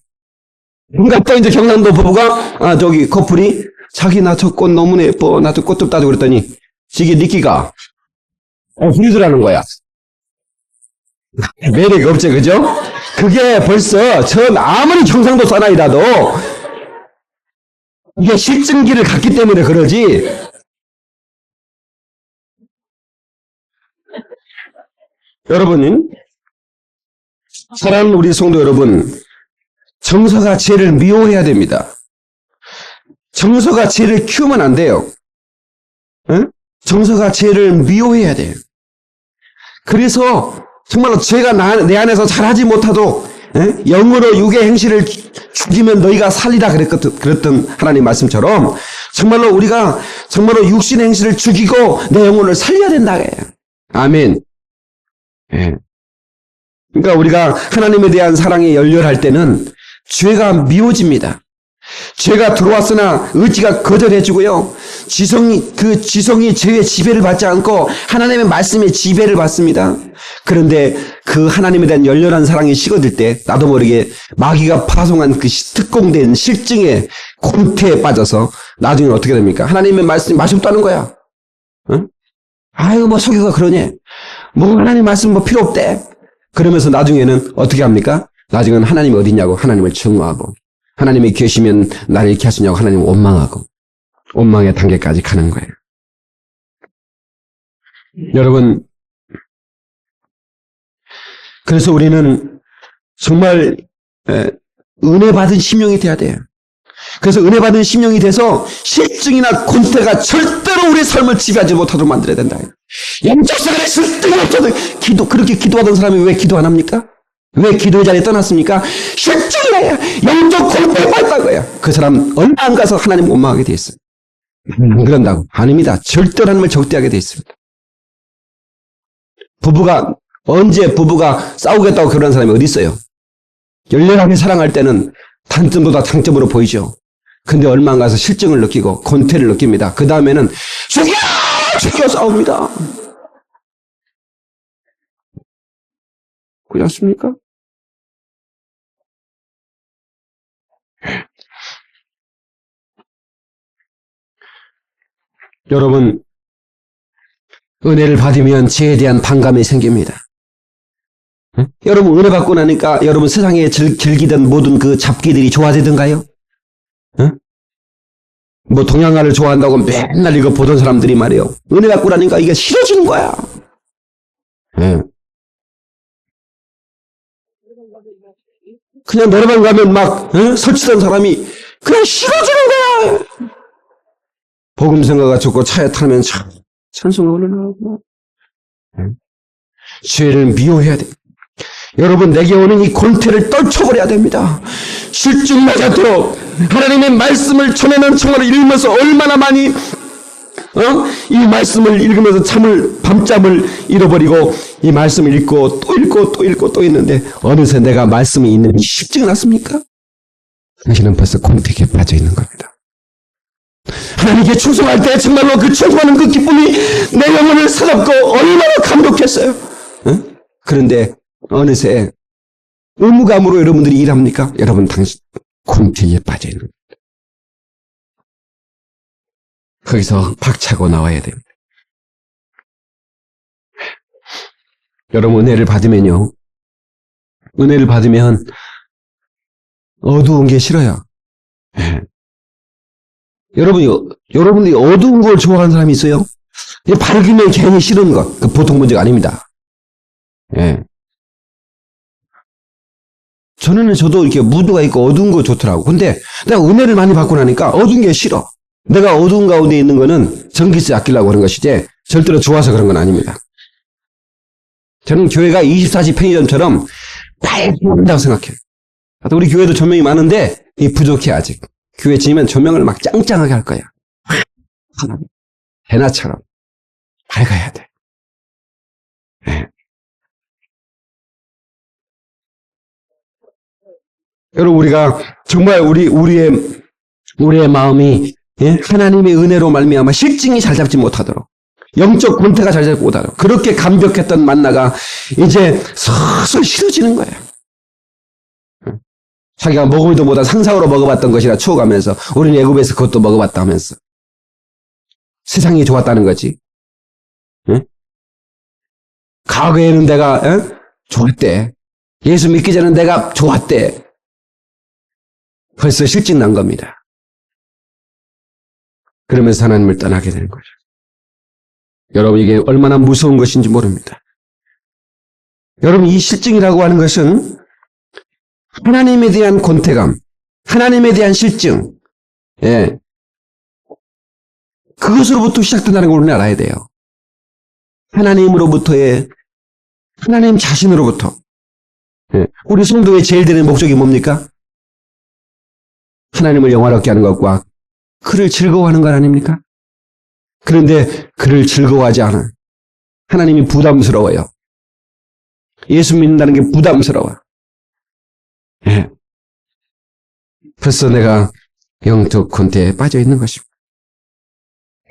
그러니까 또 이제 경상도 부부가, 저기 커플이, 자기 나 저 꽃 너무 예뻐. 나 저 꽃 좀 따져 그랬더니, 지게 니끼가 부리더라는 거야. 매력이 없지, 그죠? 그게 벌써 전 아무리 경상도 사나이라도 이게 실증기를 갖기 때문에 그러지. 여러분, 사랑하는 우리 성도 여러분, 정서가 죄를 미워해야 됩니다. 정서가 죄를 키우면 안 돼요. 정서가 죄를 미워해야 돼요. 그래서 정말로 죄가 내 안에서 잘하지 못하도 영으로 육의 행실을 죽이면 너희가 살리라 그랬던 하나님 말씀처럼 정말로 우리가 정말로 육신의 행실을 죽이고 내 영혼을 살려야 된다. 아멘. 그러니까 우리가 하나님에 대한 사랑에 열렬할 때는 죄가 미워집니다. 죄가 들어왔으나 의지가 거절해주고요. 지성이 죄의 지배를 받지 않고 하나님의 말씀의 지배를 받습니다. 그런데 그 하나님에 대한 열렬한 사랑이 식어질 때 나도 모르게 마귀가 파송한 그 특공된 실증의 곤태에 빠져서 나중에 어떻게 됩니까? 하나님의 말씀이 맛이 없다는 거야. 아유 뭐 석유가 그러니 뭐 하나님 말씀 뭐 필요 없대. 그러면서 나중에는 어떻게 합니까? 나중에는 하나님이 어디 있냐고 하나님을 증오하고 하나님이 계시면 나를 이렇게 하시냐고 하나님을 원망하고 원망의 단계까지 가는 거예요. 여러분, 그래서 우리는 정말 은혜 받은 심령이 돼야 돼요. 그래서 은혜 받은 심령이 돼서 실증이나 곤태가 절대로 우리 삶을 지배하지 못하도록 만들어야 된다. 영적 생활에 실증이 없어도 그렇게 기도하던 사람이 왜 기도 안 합니까? 왜 기도의 자리에 떠났습니까? 실증이야. 영적 곤태가 빠졌다는 거야. 그 사람 얼마 안 가서 하나님 원망하게 돼 있어요. 안 그런다고? 아닙니다. 절대로 하나님을 적대하게 돼 있습니다. 부부가 언제 부부가 싸우겠다고 결혼한 사람이 어디 있어요? 열렬하게 사랑할 때는 단점보다 장점으로 보이죠. 근데 얼마 안 가서 실증을 느끼고 권태를 느낍니다. 그 다음에는 죽여 싸웁니다. 그렇지 않습니까? 여러분, 은혜를 받으면 죄에 대한 반감이 생깁니다. 응? 여러분, 은혜 받고 나니까 여러분 세상에 즐기던 모든 그 잡기들이 좋아지던가요? 응? 뭐 동양화를 좋아한다고 맨날 이거 보던 사람들이 말이에요. 은혜 받고 나니까 이게 싫어지는 거야. 응. 그냥 노래방 가면 막 설치던 사람이 그냥 싫어지는 거야. 복음성가가 좋고 차에 타면 참 찬송가 올라나오고. 죄를 미워해야 돼. 여러분, 내게 오는 이 권태를 떨쳐버려야 됩니다. 실증마저도 하나님의 말씀을 전하는 청을 읽으면서 얼마나 많이 이 말씀을 읽으면서 밤잠을 잃어버리고 이 말씀을 읽고 또 읽고 또 읽고 또 읽는데 어느새 내가 말씀이 있는 실증이 났습니까? 당신은 벌써 권태에 빠져 있는 겁니다. 하나님께 충성할 때 정말로 그 충성하는 그 기쁨이 내 영혼을 사납고 얼마나 감격했어요. 그런데 어느새 의무감으로 여러분들이 일합니까? 여러분 당신 권태에 빠져 있는 겁니다. 거기서 박차고 나와야 됩니다. 여러분, 은혜를 받으면요. 은혜를 받으면 어두운 게 싫어요. 네. 여러분이 어두운 걸 좋아하는 사람이 있어요? 밝으면 괜히 싫은 것. 그 보통 문제가 아닙니다. 예. 저도 이렇게 무드가 있고 어두운 거 좋더라고. 근데 내가 은혜를 많이 받고 나니까 어두운 게 싫어. 내가 어두운 가운데 있는 거는 전기세 아끼려고 그런 것이지 절대로 좋아서 그런 건 아닙니다. 저는 교회가 24시 편의점처럼 밝다고 생각해요. 우리 교회도 조명이 많은데 부족해 아직. 교회 지으면 조명을 막 짱짱하게 할 거야. 대낮처럼 밝아야 돼. 네. 여러분, 우리가 정말 우리의 마음이 하나님의 은혜로 말미암아 실증이 잘 잡지 못하도록 영적 권태가 잘 잡지 못하도록 그렇게 감격했던 만나가 이제 서서히 싫어지는 거예요. 자기가 먹어보지도 못한 상상으로 먹어봤던 것이라 추억하면서 우리는 애굽에서 그것도 먹어봤다면서 세상이 좋았다는 거지. 과거에는 내가 좋았대. 예수 믿기 전에 내가 좋았대. 벌써 실증 난 겁니다. 그러면서 하나님을 떠나게 되는 거죠. 여러분, 이게 얼마나 무서운 것인지 모릅니다. 여러분, 이 실증이라고 하는 것은 하나님에 대한 권태감, 하나님에 대한 실증, 그것으로부터 시작된다는 걸 우리는 알아야 돼요. 하나님으로부터의, 하나님 자신으로부터. 우리 성도의 제일 되는 목적이 뭡니까? 하나님을 영화롭게 하는 것과 그를 즐거워하는 것 아닙니까? 그런데 그를 즐거워하지 않아. 하나님이 부담스러워요. 예수 믿는다는 게 부담스러워. 벌써 내가 영적 권태에 빠져 있는 것입니다.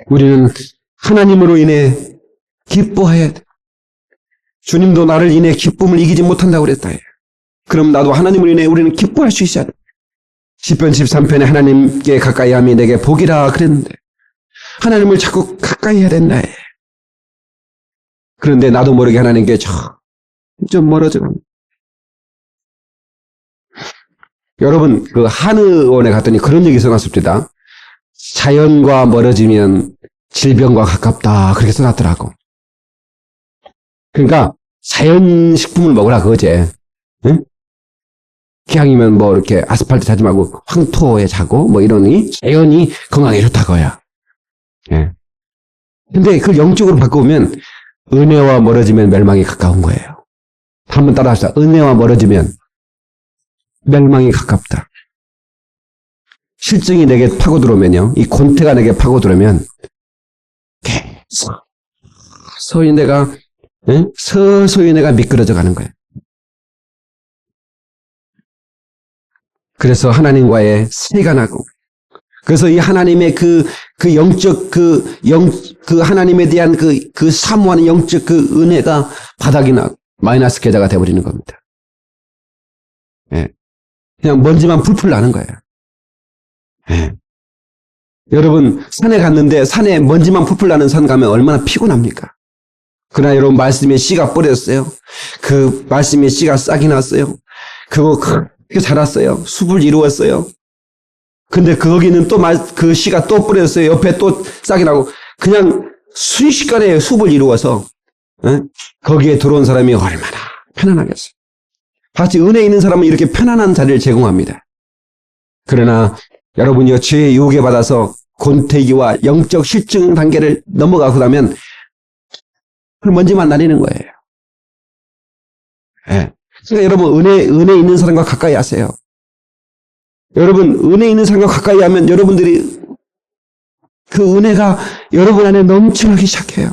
우리는 하나님으로 인해 기뻐해야 돼. 주님도 나를 인해 기쁨을 이기지 못한다고 그랬다. 그럼 나도 하나님으로 인해 우리는 기뻐할 수 있어야 돼. 시편 13편에 하나님께 가까이 함이 내게 복이라 그랬는데 하나님을 자꾸 가까이 해야 된다. 그런데 나도 모르게 하나님께 좀 멀어져 갑니다. 여러분, 그 한의원에 갔더니 그런 얘기 써놨습니다. 자연과 멀어지면 질병과 가깝다. 그렇게 써놨더라고. 그러니까 자연식품을 먹으라 그거지. 응? 기왕이면 뭐 이렇게 아스팔트 자지 말고 황토에 자고 뭐 이러니 자연이 건강에 좋다고요. 근데 그걸 영적으로 바꾸면 은혜와 멀어지면 멸망이 가까운 거예요. 한번 따라 합시다. 은혜와 멀어지면 멸망이 가깝다. 실증이 내게 파고들어오면요. 이 권태가 내게 파고들어오면 계속 서서히 내가 서서히 내가 미끄러져 가는 거예요. 그래서 하나님과의 세가 나고, 그래서 이 하나님의 그 영적 그 하나님에 대한 그 사모하는 영적 그 은혜가 바닥이 나고 마이너스 계좌가 되어버리는 겁니다. 예. 그냥 먼지만 풀풀 나는 거예요. 예. 여러분, 산에 갔는데 산에 먼지만 풀풀 나는 산 가면 얼마나 피곤합니까? 그러나 여러분, 말씀의 씨가 뿌렸어요. 그 말씀의 씨가 싹이 났어요. 그거 크게 자랐어요. 숲을 이루었어요. 근데 거기는 또 그 씨가 또 뿌렸어요. 옆에 또 싹이 나고, 그냥 순식간에 숲을 이루어서 거기에 들어온 사람이 얼마나 편안하겠어요. 같이 은혜 있는 사람은 이렇게 편안한 자리를 제공합니다. 그러나 여러분이요, 죄의 유혹에 받아서 권태기와 영적 실증 단계를 넘어가고 나면 먼지만 날리는 거예요. 네. 그러니까 여러분, 은혜 있는 사람과 가까이 하세요. 여러분, 은혜 있는 사람과 가까이 하면 여러분들이 그 은혜가 여러분 안에 넘쳐나기 시작해요.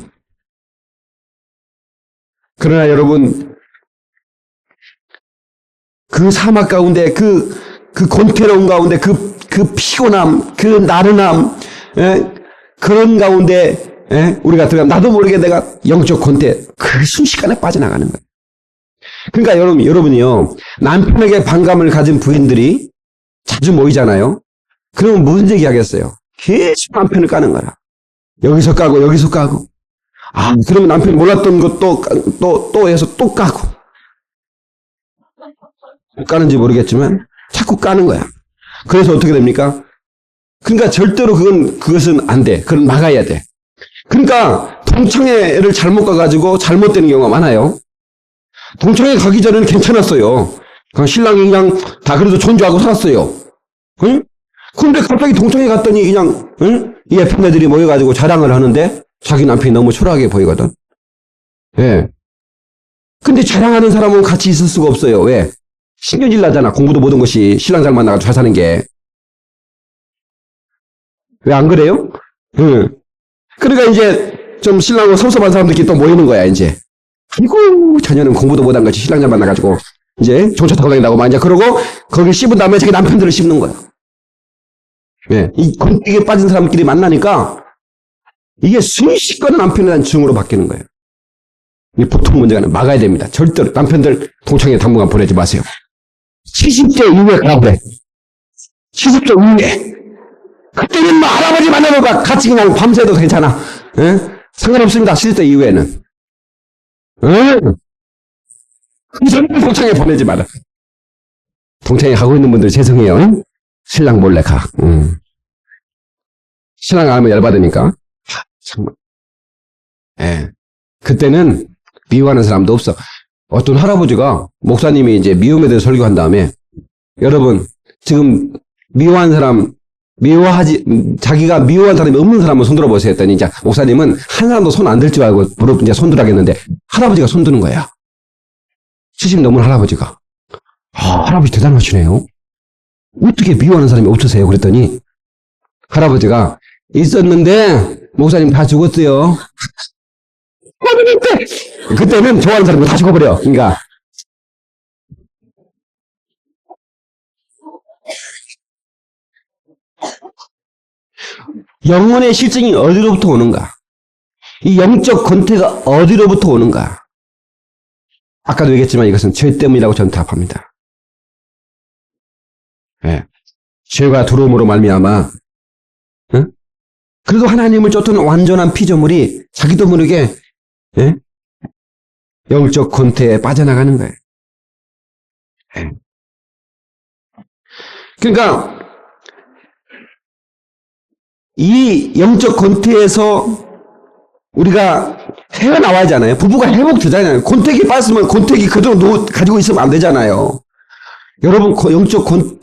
그러나 여러분, 그 사막 가운데, 그 권태로운 가운데, 그 피곤함, 그 나른함, 그런 가운데, 우리가 들어가면 나도 모르게 내가 영적 권태, 그 순식간에 빠져나가는 거예요. 그러니까 여러분이요, 남편에게 반감을 가진 부인들이 자주 모이잖아요. 그러면 무슨 얘기 하겠어요? 계속 남편을 까는 거야. 여기서 까고, 여기서 까고. 그러면 남편이 몰랐던 것도 또 해서 또 까고. 까는지 모르겠지만, 자꾸 까는 거야. 그래서 어떻게 됩니까? 그러니까 절대로 그것은 안 돼. 그건 막아야 돼. 그러니까, 동창회를 잘못 가가지고 잘못되는 경우가 많아요. 동창회 가기 전에는 괜찮았어요. 그냥 신랑이 그냥 다 그래도 존중하고 살았어요. 응? 근데 갑자기 동창회 갔더니 그냥, 이 예쁜 애들이 모여가지고 자랑을 하는데 자기 남편이 너무 초라하게 보이거든. 예. 근데 자랑하는 사람은 같이 있을 수가 없어요. 왜? 신경질 나잖아. 공부도 모든 것이 신랑 잘 만나가지고 잘 사는 게. 왜 안 그래요? 응. 그러니까 이제 좀 신랑하고 섭섭한 사람들끼리 또 모이는 거야, 이제. 아이고, 자녀는 공부도 못한 것이 신랑 잘 만나가지고 이제 종차 타고 다닌다고 막 이제 그러고 거기 씹은 다음에 자기 남편들을 씹는 거야. 예. 이게 빠진 사람끼리 만나니까 이게 순식간에 남편에 대한 증오로 바뀌는 거예요. 이 보통 문제가 아니라 막아야 됩니다. 절대로 남편들 동창회 당분간 보내지 마세요. 70대 이후에 가라고 그래. 70대 이후에. 그때는 뭐 할아버지 만나면 같이 그냥 밤새도 괜찮아. 예? 상관없습니다. 70대 이후에는. 절대 동창회 보내지 마라. 동창회 가고 있는 분들 죄송해요. 신랑 몰래 가. 신랑 가면 열받으니까. 정말. 예. 그때는 미워하는 사람도 없어. 어떤 할아버지가 목사님이 이제 미움에 대해 설교한 다음에 여러분 지금 미워한 사람 자기가 미워한 사람이 없는 사람은 손 들어보세요 했더니 이제 목사님은 한 사람도 손 안 들 줄 알고 무릎 이제 손 들라겠는데 할아버지가 손 드는 거야. 70 넘은 할아버지가. 할아버지 대단하시네요. 어떻게 미워하는 사람이 없으세요? 그랬더니 할아버지가 있었는데 목사님 다 죽었어요. 그때는 좋아하는 사람이 다 죽어버려. 그러니까 영혼의 실증이 어디로부터 오는가? 이 영적 권태가 어디로부터 오는가? 아까도 얘기했지만 이것은 죄 때문이라고 저는 답합니다. 예. 죄가 들어옴으로 말미암아 그래도 하나님을 쫓던 완전한 피조물이 자기도 모르게 영적 권태에 빠져나가는 거예요. 예. 그러니까 이 영적 권태에서 우리가 헤어나와야 하잖아요. 부부가 회복되잖아요. 권태기 빠졌으면 권태기 그대로 가지고 있으면 안 되잖아요. 여러분,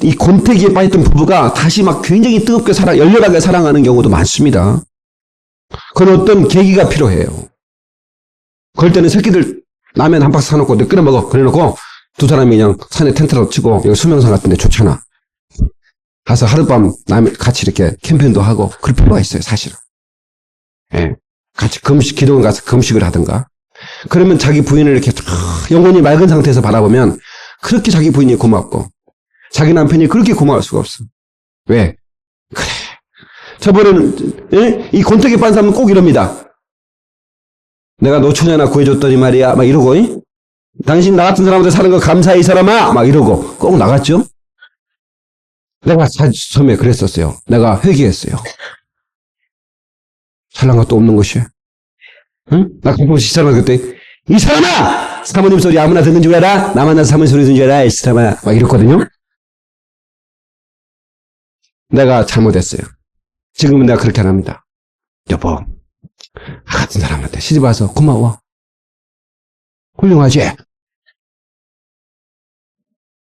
이 권태기에 빠졌던 부부가 다시 막 굉장히 뜨겁게 열렬하게 사랑하는 경우도 많습니다. 그건 어떤 계기가 필요해요. 그럴 때는 새끼들 라면 한 박스 사놓고 끓여 먹어. 그래놓고 두 사람이 그냥 산에 텐트라도 치고 여기 수명산 같은 데 좋잖아. 가서 하룻밤 같이 이렇게 캠핑도 하고 그럴 필요가 있어요, 사실은. 예. 같이 기도원 가서 금식을 하든가. 그러면 자기 부인을 이렇게 영혼이 맑은 상태에서 바라보면 그렇게 자기 부인이 고맙고 자기 남편이 그렇게 고마울 수가 없어. 왜? 그래. 저번에는 이 권태기 빤 사람은 꼭 이럽니다. 내가 노처녀 하나 구해줬더니 말이야 막 이러고 당신 나 같은 사람한테 사는 거 감사해 이 사람아 막 이러고 꼭 나갔죠. 내가 처음에 그랬었어요. 내가 회개했어요. 잘난 것도 없는 것이. 응? 나 가끔씩 이 사람한테 그때 이 사람아! 사모님 소리 아무나 듣는 줄 알아? 나만 나서 사모님 소리 듣는 줄 알아? 이 사람아 막 이랬거든요. 내가 잘못했어요. 지금은 내가 그렇게 안 합니다. 여보, 같은 사람한테 시집 와서 고마워. 훌륭하지?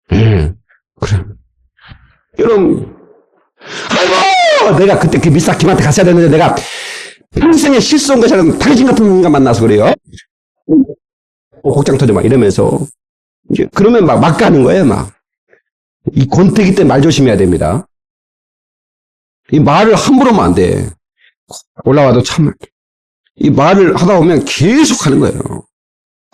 그래. 여러분, 아이고! 내가 그때 그 미사킴한테 갔어야 되는데 내가 평생에 실수한 것처럼 당신 같은 인간 만나서 그래요. 복장 터져 막 이러면서 이제 그러면 막 가는 거예요, 막. 이 권태기 때 말 조심해야 됩니다. 이 말을 함부로 하면 안 돼. 올라와도 참, 이 말을 하다 보면 계속 하는 거예요.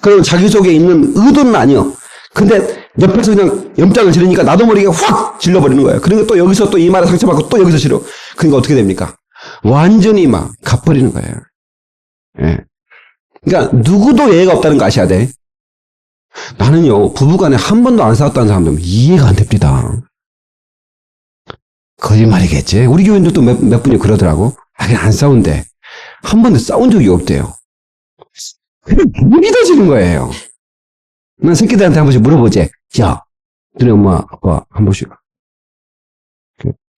그럼 자기 속에 있는 의도는 아니요. 근데 옆에서 그냥 염장을 지르니까 나도 모르게 확 질러버리는 거예요. 그러니까 또 여기서 또 이 말에 상처받고 또 여기서 싫어. 그러니까 어떻게 됩니까? 완전히 막 갚버리는 거예요. 예. 그러니까 누구도 예의가 없다는 거 아셔야 돼. 나는요, 부부간에 한 번도 안 싸웠다는 사람들은 이해가 안 됩니다. 거짓말이겠지. 우리 교인들도 몇 분이 그러더라고. 그냥 안 싸운대. 한 번도 싸운 적이 없대요. 그냥 못 믿어지는 거예요. 난 새끼들한테 한 번씩 물어보지. 야, 너네 엄마, 아빠 한 번씩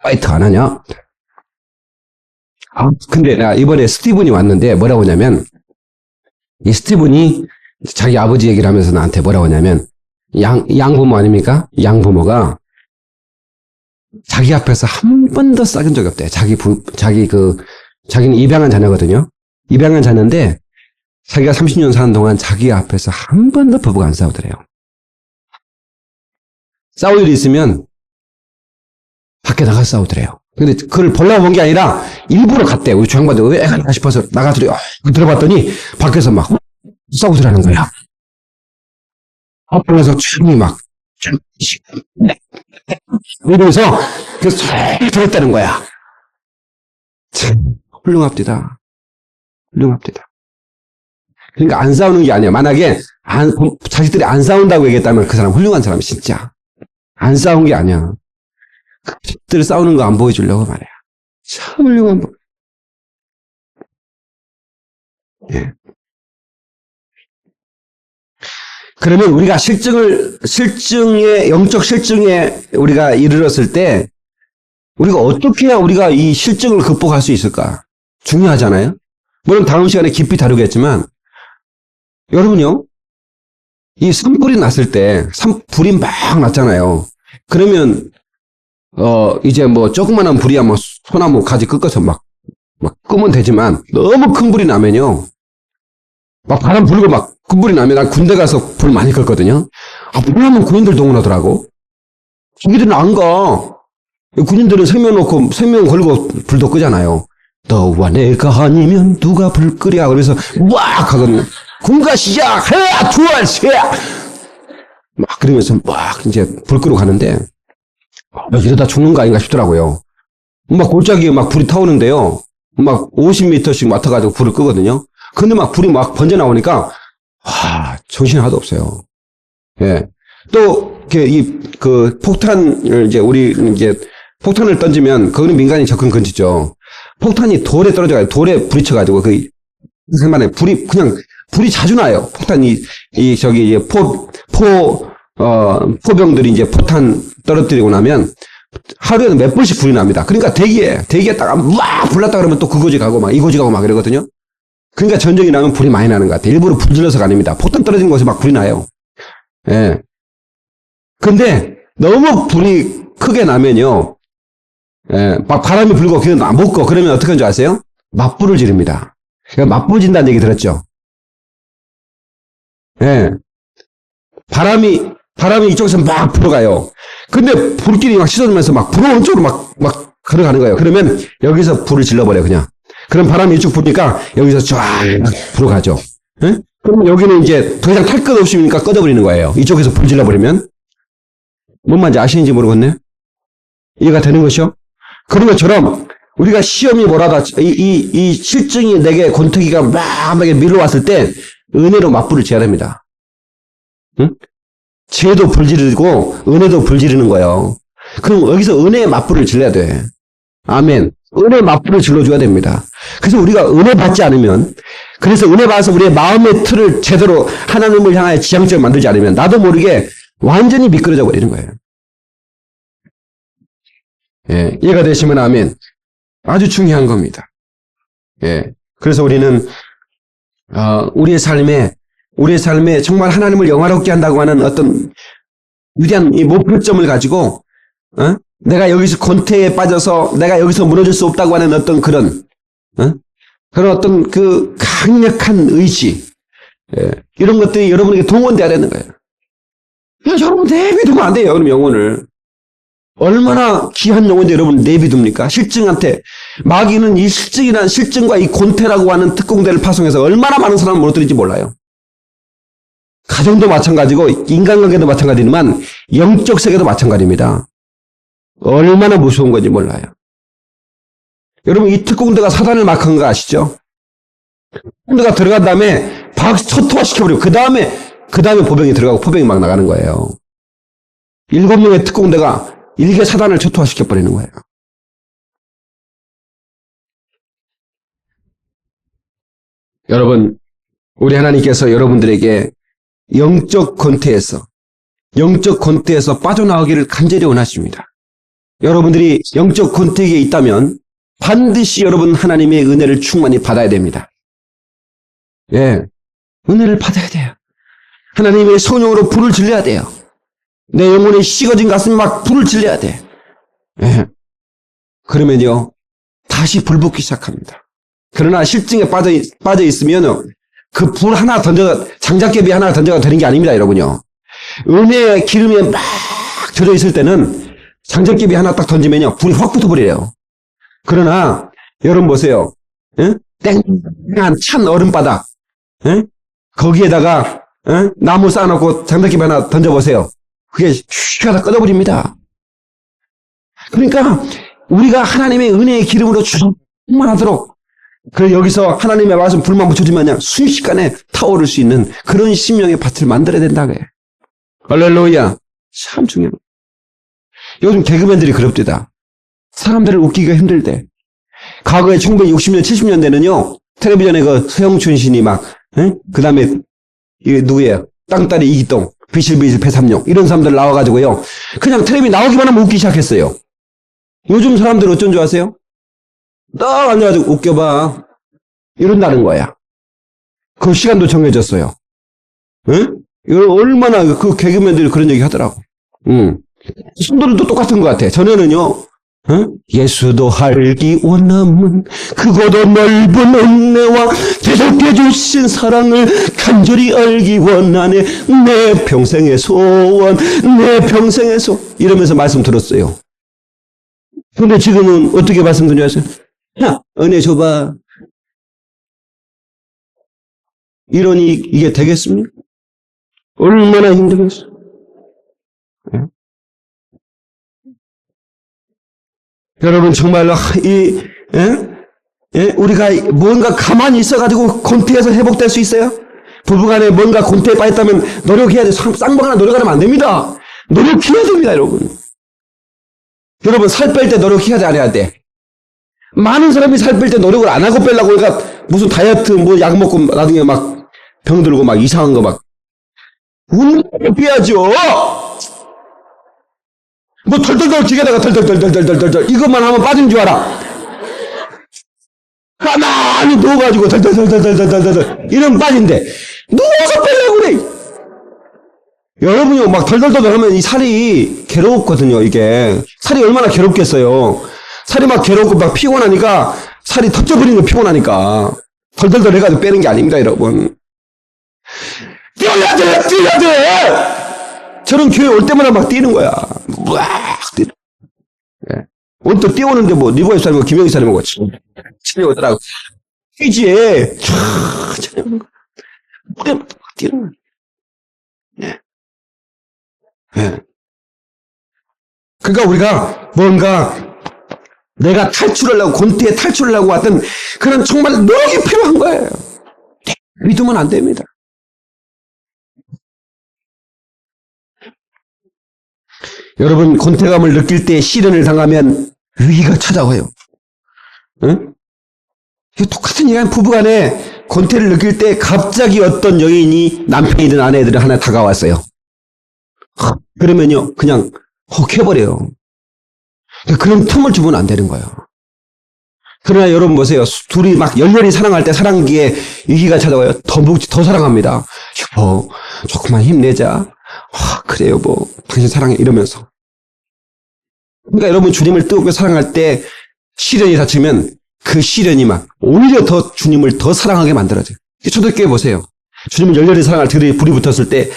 파이트 안 하냐? 근데 나 이번에 스티븐이 왔는데 뭐라고 하냐면, 이 스티븐이 자기 아버지 얘기를 하면서 나한테 뭐라고 하냐면, 양부모 아닙니까? 양부모가 자기 앞에서 한 번도 싸운 적이 없대. 자기는 입양한 자녀거든요. 입양한 자녀인데, 자기가 30년 사는 동안 자기 앞에서 한 번도 부부가 안 싸우더래요. 싸울 일이 있으면 밖에 나가서 싸우더래요. 근데 그걸 보려고 본 게 아니라 일부러 갔대. 우리 조양반들 왜 가나 싶어서 나가더래요. 들어봤더니 밖에서 막 싸우더라는 거야. 앞에서 춤이 막 이러면서 그래서 잘 들었다는 거야. 참 훌륭합니다. 훌륭합니다. 그러니까 안 싸우는 게 아니야. 만약에 자식들이 안 싸운다고 얘기했다면 그 사람 훌륭한 사람이 진짜. 안 싸운 게 아니야. 자식들 싸우는 거 안 보여주려고 말이야. 참 훌륭한 분. 예. 그러면 우리가 영적 실증에 우리가 이르렀을 때 우리가 어떻게 해야 우리가 이 실증을 극복할 수 있을까? 중요하잖아요. 물론 다음 시간에 깊이 다루겠지만 여러분요, 이 산불이 났을 때, 불이 막 났잖아요. 그러면, 이제 뭐, 조그만한 불이야, 뭐, 소나무 가지 꺾어서 막 끄면 되지만, 너무 큰 불이 나면요, 막 바람 불고 막 큰 불이 나면, 난 군대 가서 불 많이 껐거든요. 불 나면 군인들 동원하더라고. 자기들은 안 가. 군인들은 생명 걸고 불도 끄잖아요. 너와 내가 아니면 누가 불 끄랴. 그래서, 막 하거든요. 군가 시작! 하나, 둘, 셋! 막 그러면서 막 이제 불 끄러 가는데, 이러다 죽는 거 아닌가 싶더라고요. 막 골짜기에 막 불이 타오는데요. 막 50m씩 맡아가지고 불을 끄거든요. 근데 막 불이 막 번져 나오니까, 정신이 하나도 없어요. 예. 또, 폭탄을 폭탄을 던지면, 그거는 민간인 접근 금지죠. 폭탄이 돌에 떨어져가지고, 돌에 부딪혀가지고, 생만에 불이 자주 나요. 폭탄이, 포병들이 이제 포탄 떨어뜨리고 나면 하루에는 몇 번씩 불이 납니다. 그러니까 대기에 딱 막 불났다 그러면 또 그거지 가고 막 이거지 가고 막 이러거든요. 그러니까 전쟁이 나면 불이 많이 나는 것 같아요. 일부러 불 질러서가 아닙니다. 포탄 떨어진 곳에 막 불이 나요. 예. 근데 너무 불이 크게 나면요. 예, 막 바람이 불고 그냥 못 꺼. 그러면 어떻게 하는 줄 아세요? 맞불을 지릅니다. 그러니까 맞불 진다는 얘기 들었죠? 예. 바람이 이쪽에서 막 불어가요. 근데 불길이 막 씻어지면서 막 불어오는 쪽으로 막 걸어가는 거예요. 그러면 여기서 불을 질러버려요, 그냥. 그럼 바람이 이쪽 부니까 여기서 쫙 불어가죠. 예? 그럼 여기는 이제 더 이상 탈 것 없으니까 꺼져버리는 거예요. 이쪽에서 불 질러버리면. 뭔 말인지 아시는지 모르겠네. 이해가 되는 것이요? 그런 것처럼 우리가 시험이 뭐라도 이 실증이 내게 권투기가 막 밀려왔을 때 은혜로 맞불을 지어야 됩니다. 응? 죄도 불지르고 은혜도 불지르는 거예요. 그럼 여기서 은혜의 맞불을 질러야 돼. 아멘. 은혜의 맞불을 질러줘야 됩니다. 그래서 우리가 은혜 받지 않으면, 그래서 은혜 받아서 우리의 마음의 틀을 제대로 하나님을 향하여 지향점을 만들지 않으면 나도 모르게 완전히 미끄러져 버리는 거예요. 예, 이해가 되시면 아멘. 아주 중요한 겁니다. 예, 그래서 우리는 우리의 삶에 정말 하나님을 영화롭게 한다고 하는 어떤 위대한 이 목표점을 가지고 내가 여기서 권태에 빠져서 내가 여기서 무너질 수 없다고 하는 어떤 그런 어떤 그 강력한 의지, 예, 이런 것들이 여러분에게 동원돼야 되는 거예요. 여러분 내비두면 안 돼요. 그럼 영혼을. 얼마나 귀한 영혼인데 여러분 내비둡니까? 실증한테. 마귀는 이 실증과 이 권태라고 하는 특공대를 파송해서 얼마나 많은 사람을 무너뜨릴지 몰라요. 가정도 마찬가지고 인간관계도 마찬가지지만 영적 세계도 마찬가지입니다. 얼마나 무서운 건지 몰라요. 여러분 이 특공대가 사단을 막한 거 아시죠? 특공대가 들어간 다음에 초토화시켜버리고 그 다음에 보병이 들어가고 포병이 막 나가는 거예요. 7명의 특공대가 일개 사단을 초토화시켜버리는 거예요. 여러분, 우리 하나님께서 여러분들에게 영적 권태에서 빠져나오기를 간절히 원하십니다. 여러분들이 영적 권태에 있다면 반드시 여러분 하나님의 은혜를 충만히 받아야 됩니다. 예, 은혜를 받아야 돼요. 하나님의 성령으로 불을 질러야 돼요. 내 영혼이 식어진 가슴에 막 불을 질러야 돼. 예. 그러면요, 다시 불 붙기 시작합니다. 그러나 실증에 빠져 있으면 그 불 하나 장작개비 하나 던져가 되는 게 아닙니다, 여러분요. 은혜의 기름에 막 젖어 있을 때는 장작개비 하나 딱 던지면요, 불이 확 붙어버려요. 그러나, 여러분 보세요. 예? 땡한 찬 얼음바닥, 예? 거기에다가, 예? 나무 쌓아놓고 장작개비 하나 던져보세요. 그게 슉 하다 꺼져버립니다. 그러니까, 우리가 하나님의 은혜의 기름으로 충만하도록, 여기서 하나님의 말씀 불만 붙여주면 그냥 순식간에 타오를 수 있는 그런 심령의 밭을 만들어야 된다고요. 할렐루야. 참 중요해요. 요즘 개그맨들이 그럽디다. 사람들을 웃기기가 힘들대. 과거에 1960년, 70년대는요, 텔레비전에 그 서영춘 신이 막, 그 다음에, 이게 누구예요? 땅따리 이기동, 비실비실 배삼룡, 이런 사람들 나와가지고요, 그냥 텔레비 나오기만 하면 웃기 시작했어요. 요즘 사람들 어쩐 줄 아세요? 딱 앉아가지고 웃겨봐. 이런다는 거야. 그 시간도 정해졌어요. 응? 이거 얼마나 그 개그맨들이 그런 얘기 하더라고. 신도들도 똑같은 것 같아. 전에는요, 예수도 알기 원함은 크고도 넓은 은혜와 대속해 주신 사랑을 간절히 알기 원하네. 내 평생의 소원, 내 평생의 이러면서 말씀 들었어요. 근데 지금은 어떻게 말씀 드냐 하세요? 야, 은혜 줘봐. 이러니 이게 되겠습니까? 얼마나 힘들겠어. 예? 여러분 정말로 우리가 뭔가 가만히 있어가지고 권태에서 회복될 수 있어요? 부부간에 뭔가 권태에 빠졌다면 노력해야 돼. 쌍방하나 노력하면 안 됩니다. 노력해야 됩니다, 여러분. 여러분 살 뺄 때 노력해야 돼, 안 해야 돼? 많은 사람이 살 뺄 때 노력을 안 하고 빼려고 그러니까 무슨 다이어트 뭐 약 먹고 나중에 막 병들고 막 이상한 거 막 운동을 빼야죠. 뭐 덜덜덜 기계다가 덜덜덜덜덜덜덜 이것만 하면 빠진 줄 알아. 가만히 누워가지고 덜덜덜덜덜덜덜 이러면 빠진대. 누워서 빼려고 그래. 여러분이 막 덜덜덜 하면 이 살이 괴롭거든요. 이게 살이 얼마나 괴롭겠어요. 살이 막 괴롭고 막 피곤하니까 살이 터져버리는 거 피곤하니까 덜덜덜 해가지고 빼는 게 아닙니다, 여러분. 뛰어야 돼. 저런 교회 올 때마다 막 뛰는 거야. 막 뛰는. 예. 오늘 또 뛰어오는데 뭐 리버에 살고 김영희 살고 치며 오더라고. 뛰지. 천천히 오는 거야. 뛰는 거예요. 예. 예. 그러니까 우리가 뭔가 내가 탈출하려고, 곤태에 탈출하려고 왔던 그런 정말 노력이 필요한 거예요. 믿으면 안 됩니다. 여러분, 곤태감을 느낄 때 시련을 당하면 위기가 찾아와요. 응? 똑같은 얘기는 부부간에 곤태를 느낄 때 갑자기 어떤 여인이 남편이든 아내들은 하나 다가왔어요. 그러면요, 그냥 혹해버려요. 그런 틈을 주면 안 되는 거예요. 그러나 여러분 보세요. 둘이 막 열렬히 사랑할 때 사랑기에 위기가 찾아와요. 더 사랑합니다. 여보, 조금만 힘내자. 그래 여보, 당신 사랑해. 이러면서. 그러니까 여러분 주님을 뜨겁게 사랑할 때 시련이 닥치면 그 시련이 막 오히려 더 주님을 더 사랑하게 만들어져요. 초대교회 보세요. 주님을 열렬히 사랑할 들이 불이 붙었을 때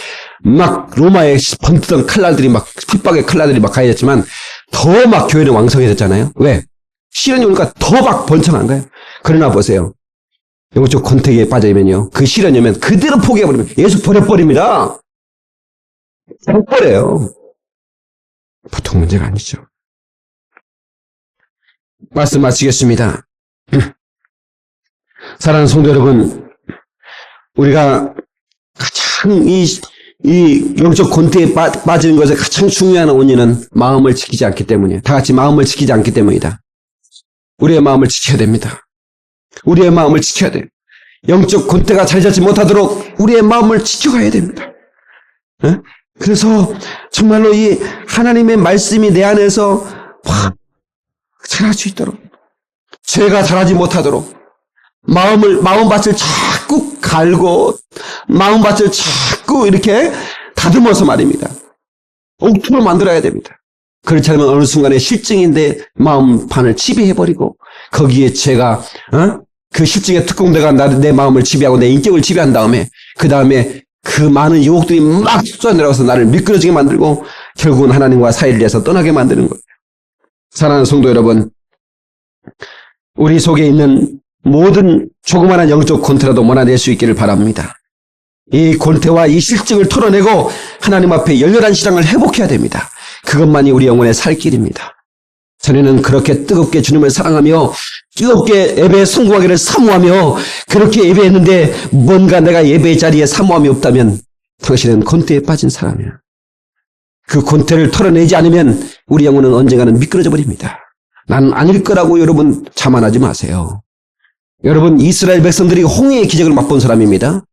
막 로마에 번뜨던 칼날들이 막 핍박의 칼날들이 막 가해졌지만 더 막 교회는 왕성해졌잖아요. 왜? 시련이 오니까 더 막 번창한 거예요. 그러나 보세요. 영적 권태기에 빠져있면요. 그 시련이 오면 그대로 포기해버리면 예수 버려버립니다. 못 버려요. 보통 문제가 아니죠. 말씀 마치겠습니다. 사랑하는 성도 여러분, 우리가 가장 이 영적 권태에 빠지는 것의 가장 중요한 원인은 마음을 지키지 않기 때문이에요. 다 같이 마음을 지키지 않기 때문이다. 우리의 마음을 지켜야 됩니다. 우리의 마음을 지켜야 돼요. 영적 권태가 자리 잡지 못하도록 우리의 마음을 지켜가야 됩니다. 네? 그래서 정말로 이 하나님의 말씀이 내 안에서 확 자랄 수 있도록, 죄가 자라지 못하도록 마음밭을 자꾸 갈고 마음밭을 자꾸 이렇게 다듬어서 말입니다. 옥토를 만들어야 됩니다. 그렇지 않으면 어느 순간에 실증인데 마음판을 지배해버리고 거기에 죄가 그 실증의 특공대가 내 마음을 지배하고 내 인격을 지배한 다음에 그 다음에 그 많은 유혹들이 막 쏟아내려와서 나를 미끄러지게 만들고 결국은 하나님과 사이를 내서 떠나게 만드는 거예요. 사랑하는 성도 여러분, 우리 속에 있는 모든 조그마한 영적 권태라도 몰아낼 수 있기를 바랍니다. 이 권태와 이 실증을 털어내고 하나님 앞에 열렬한 신앙을 회복해야 됩니다. 그것만이 우리 영혼의 살 길입니다. 전에는 그렇게 뜨겁게 주님을 사랑하며 뜨겁게 예배에 성공하기를 사모하며 그렇게 예배했는데 뭔가 내가 예배의 자리에 사모함이 없다면 당신은 권태에 빠진 사람이야. 그 권태를 털어내지 않으면 우리 영혼은 언젠가는 미끄러져 버립니다. 나는 아닐 거라고 여러분 자만하지 마세요. 여러분, 이스라엘 백성들이 홍해의 기적을 맛본 사람입니다.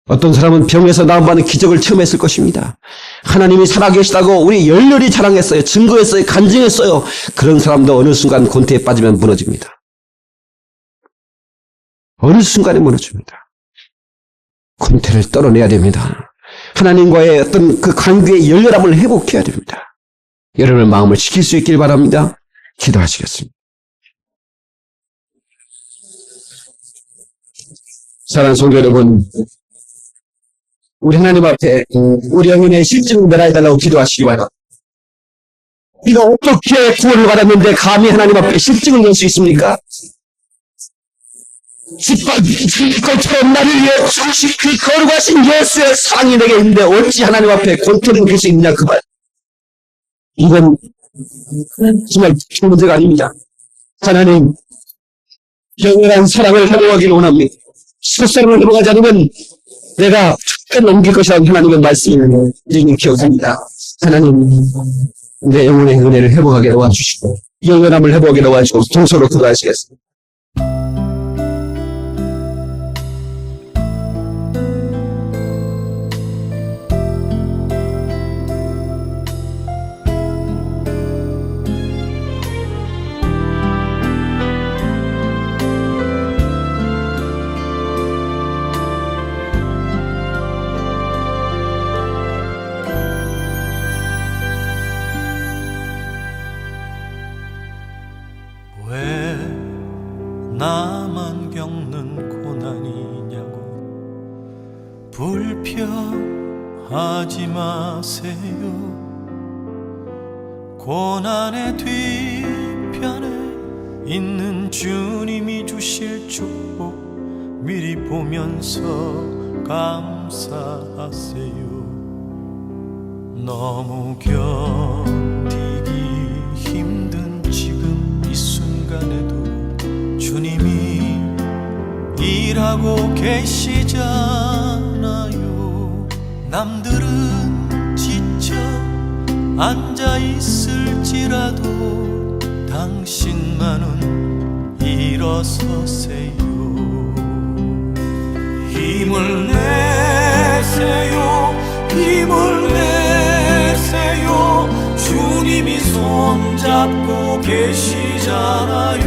어떤 사람은 병에서 나음받는 기적을 체험했을 것입니다. 하나님이 살아계시다고 우리 열렬히 자랑했어요. 증거했어요. 간증했어요. 그런 사람도 어느 순간 권태에 빠지면 무너집니다. 어느 순간에 무너집니다. 권태를 떨어내야 됩니다. 하나님과의 어떤 그 관계의 열렬함을 회복해야 됩니다. 여러분의 마음을 지킬 수 있길 바랍니다. 기도하시겠습니다. 사랑하는 성도 여러분, 우리 하나님 앞에 우리 영혼의 실증을 내려달라고 기도하시기 바랍니다. 우리가 어떻게 구원을 받았는데 감히 하나님 앞에 실증을 낼 수 있습니까? 것처럼 나를 위해 죽으신 그 거룩하신 예수의 사랑이 내게 있는데 어찌 하나님 앞에 권태를 느낄 수 있느냐 그 말. 이건 정말 큰 문제가 아닙니다. 하나님, 영원한 사랑을 회복하기를 원합니다. 첫사랑을 회복하지 않으면 내가 죽게 넘길 것이라는 하나님의 말씀을 우리는 기억합니다. 하나님, 내 영혼의 은혜를 회복하게 도와주시고 영원함을 회복하게 도와주시고 동서로 기도하시겠습니다.
왜 나만 겪는 고난이냐고 불평하지 마세요. 고난의 뒤편에 있는 주님이 주실 축복 미리 보면서 감사하세요. 너무 견디기 힘든 지금 이 순간에도 주님이 일하고 계시잖아요. 남들은 지쳐 앉아 있을지라도 당신만은 일어서세요. 힘을 내세요. 힘을 내세요. 주님이 손잡고 계시잖아요.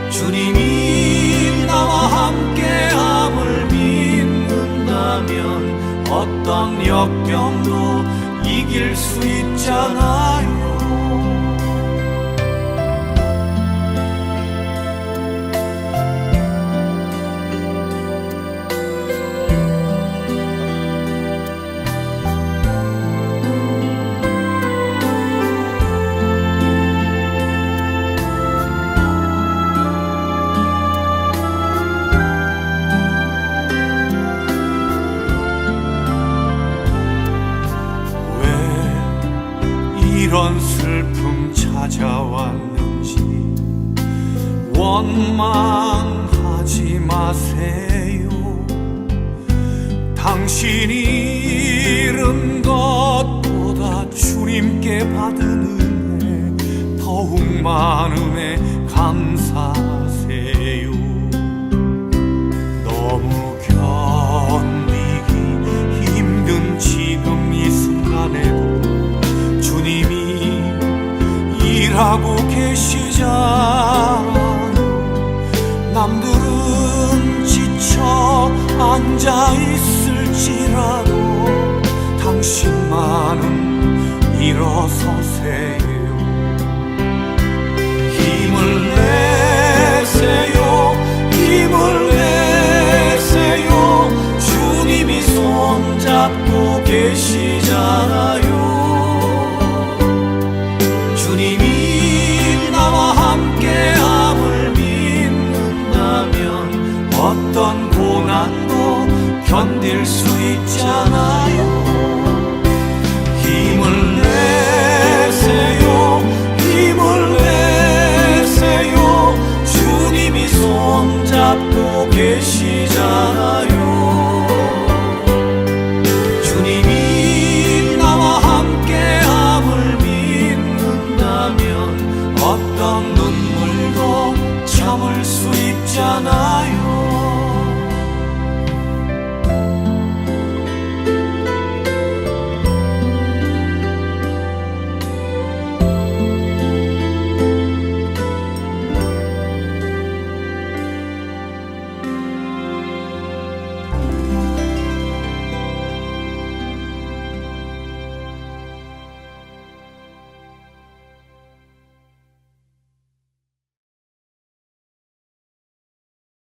주님이 나와 함께함을 믿는다면 어떤 역경도 이길 수 있잖아요. 이런 슬픔 찾아왔는지 원망하지 마세요. 당신이 잃은 것보다 주님께 받은 은혜 더욱 많음에 감사하세요. 너무 견디기 힘든 지금 이 순간에도 주님이 일하고 계시잖아요. 남들은 지쳐 앉아 있을지라도 당신만은 일어서세요. 힘을 내세요. 힘을 내세요. 주님이 손잡고 계시잖아요. 주님이 나와 함께함을 믿는다면 어떤 고난도 견딜 수 있잖아요.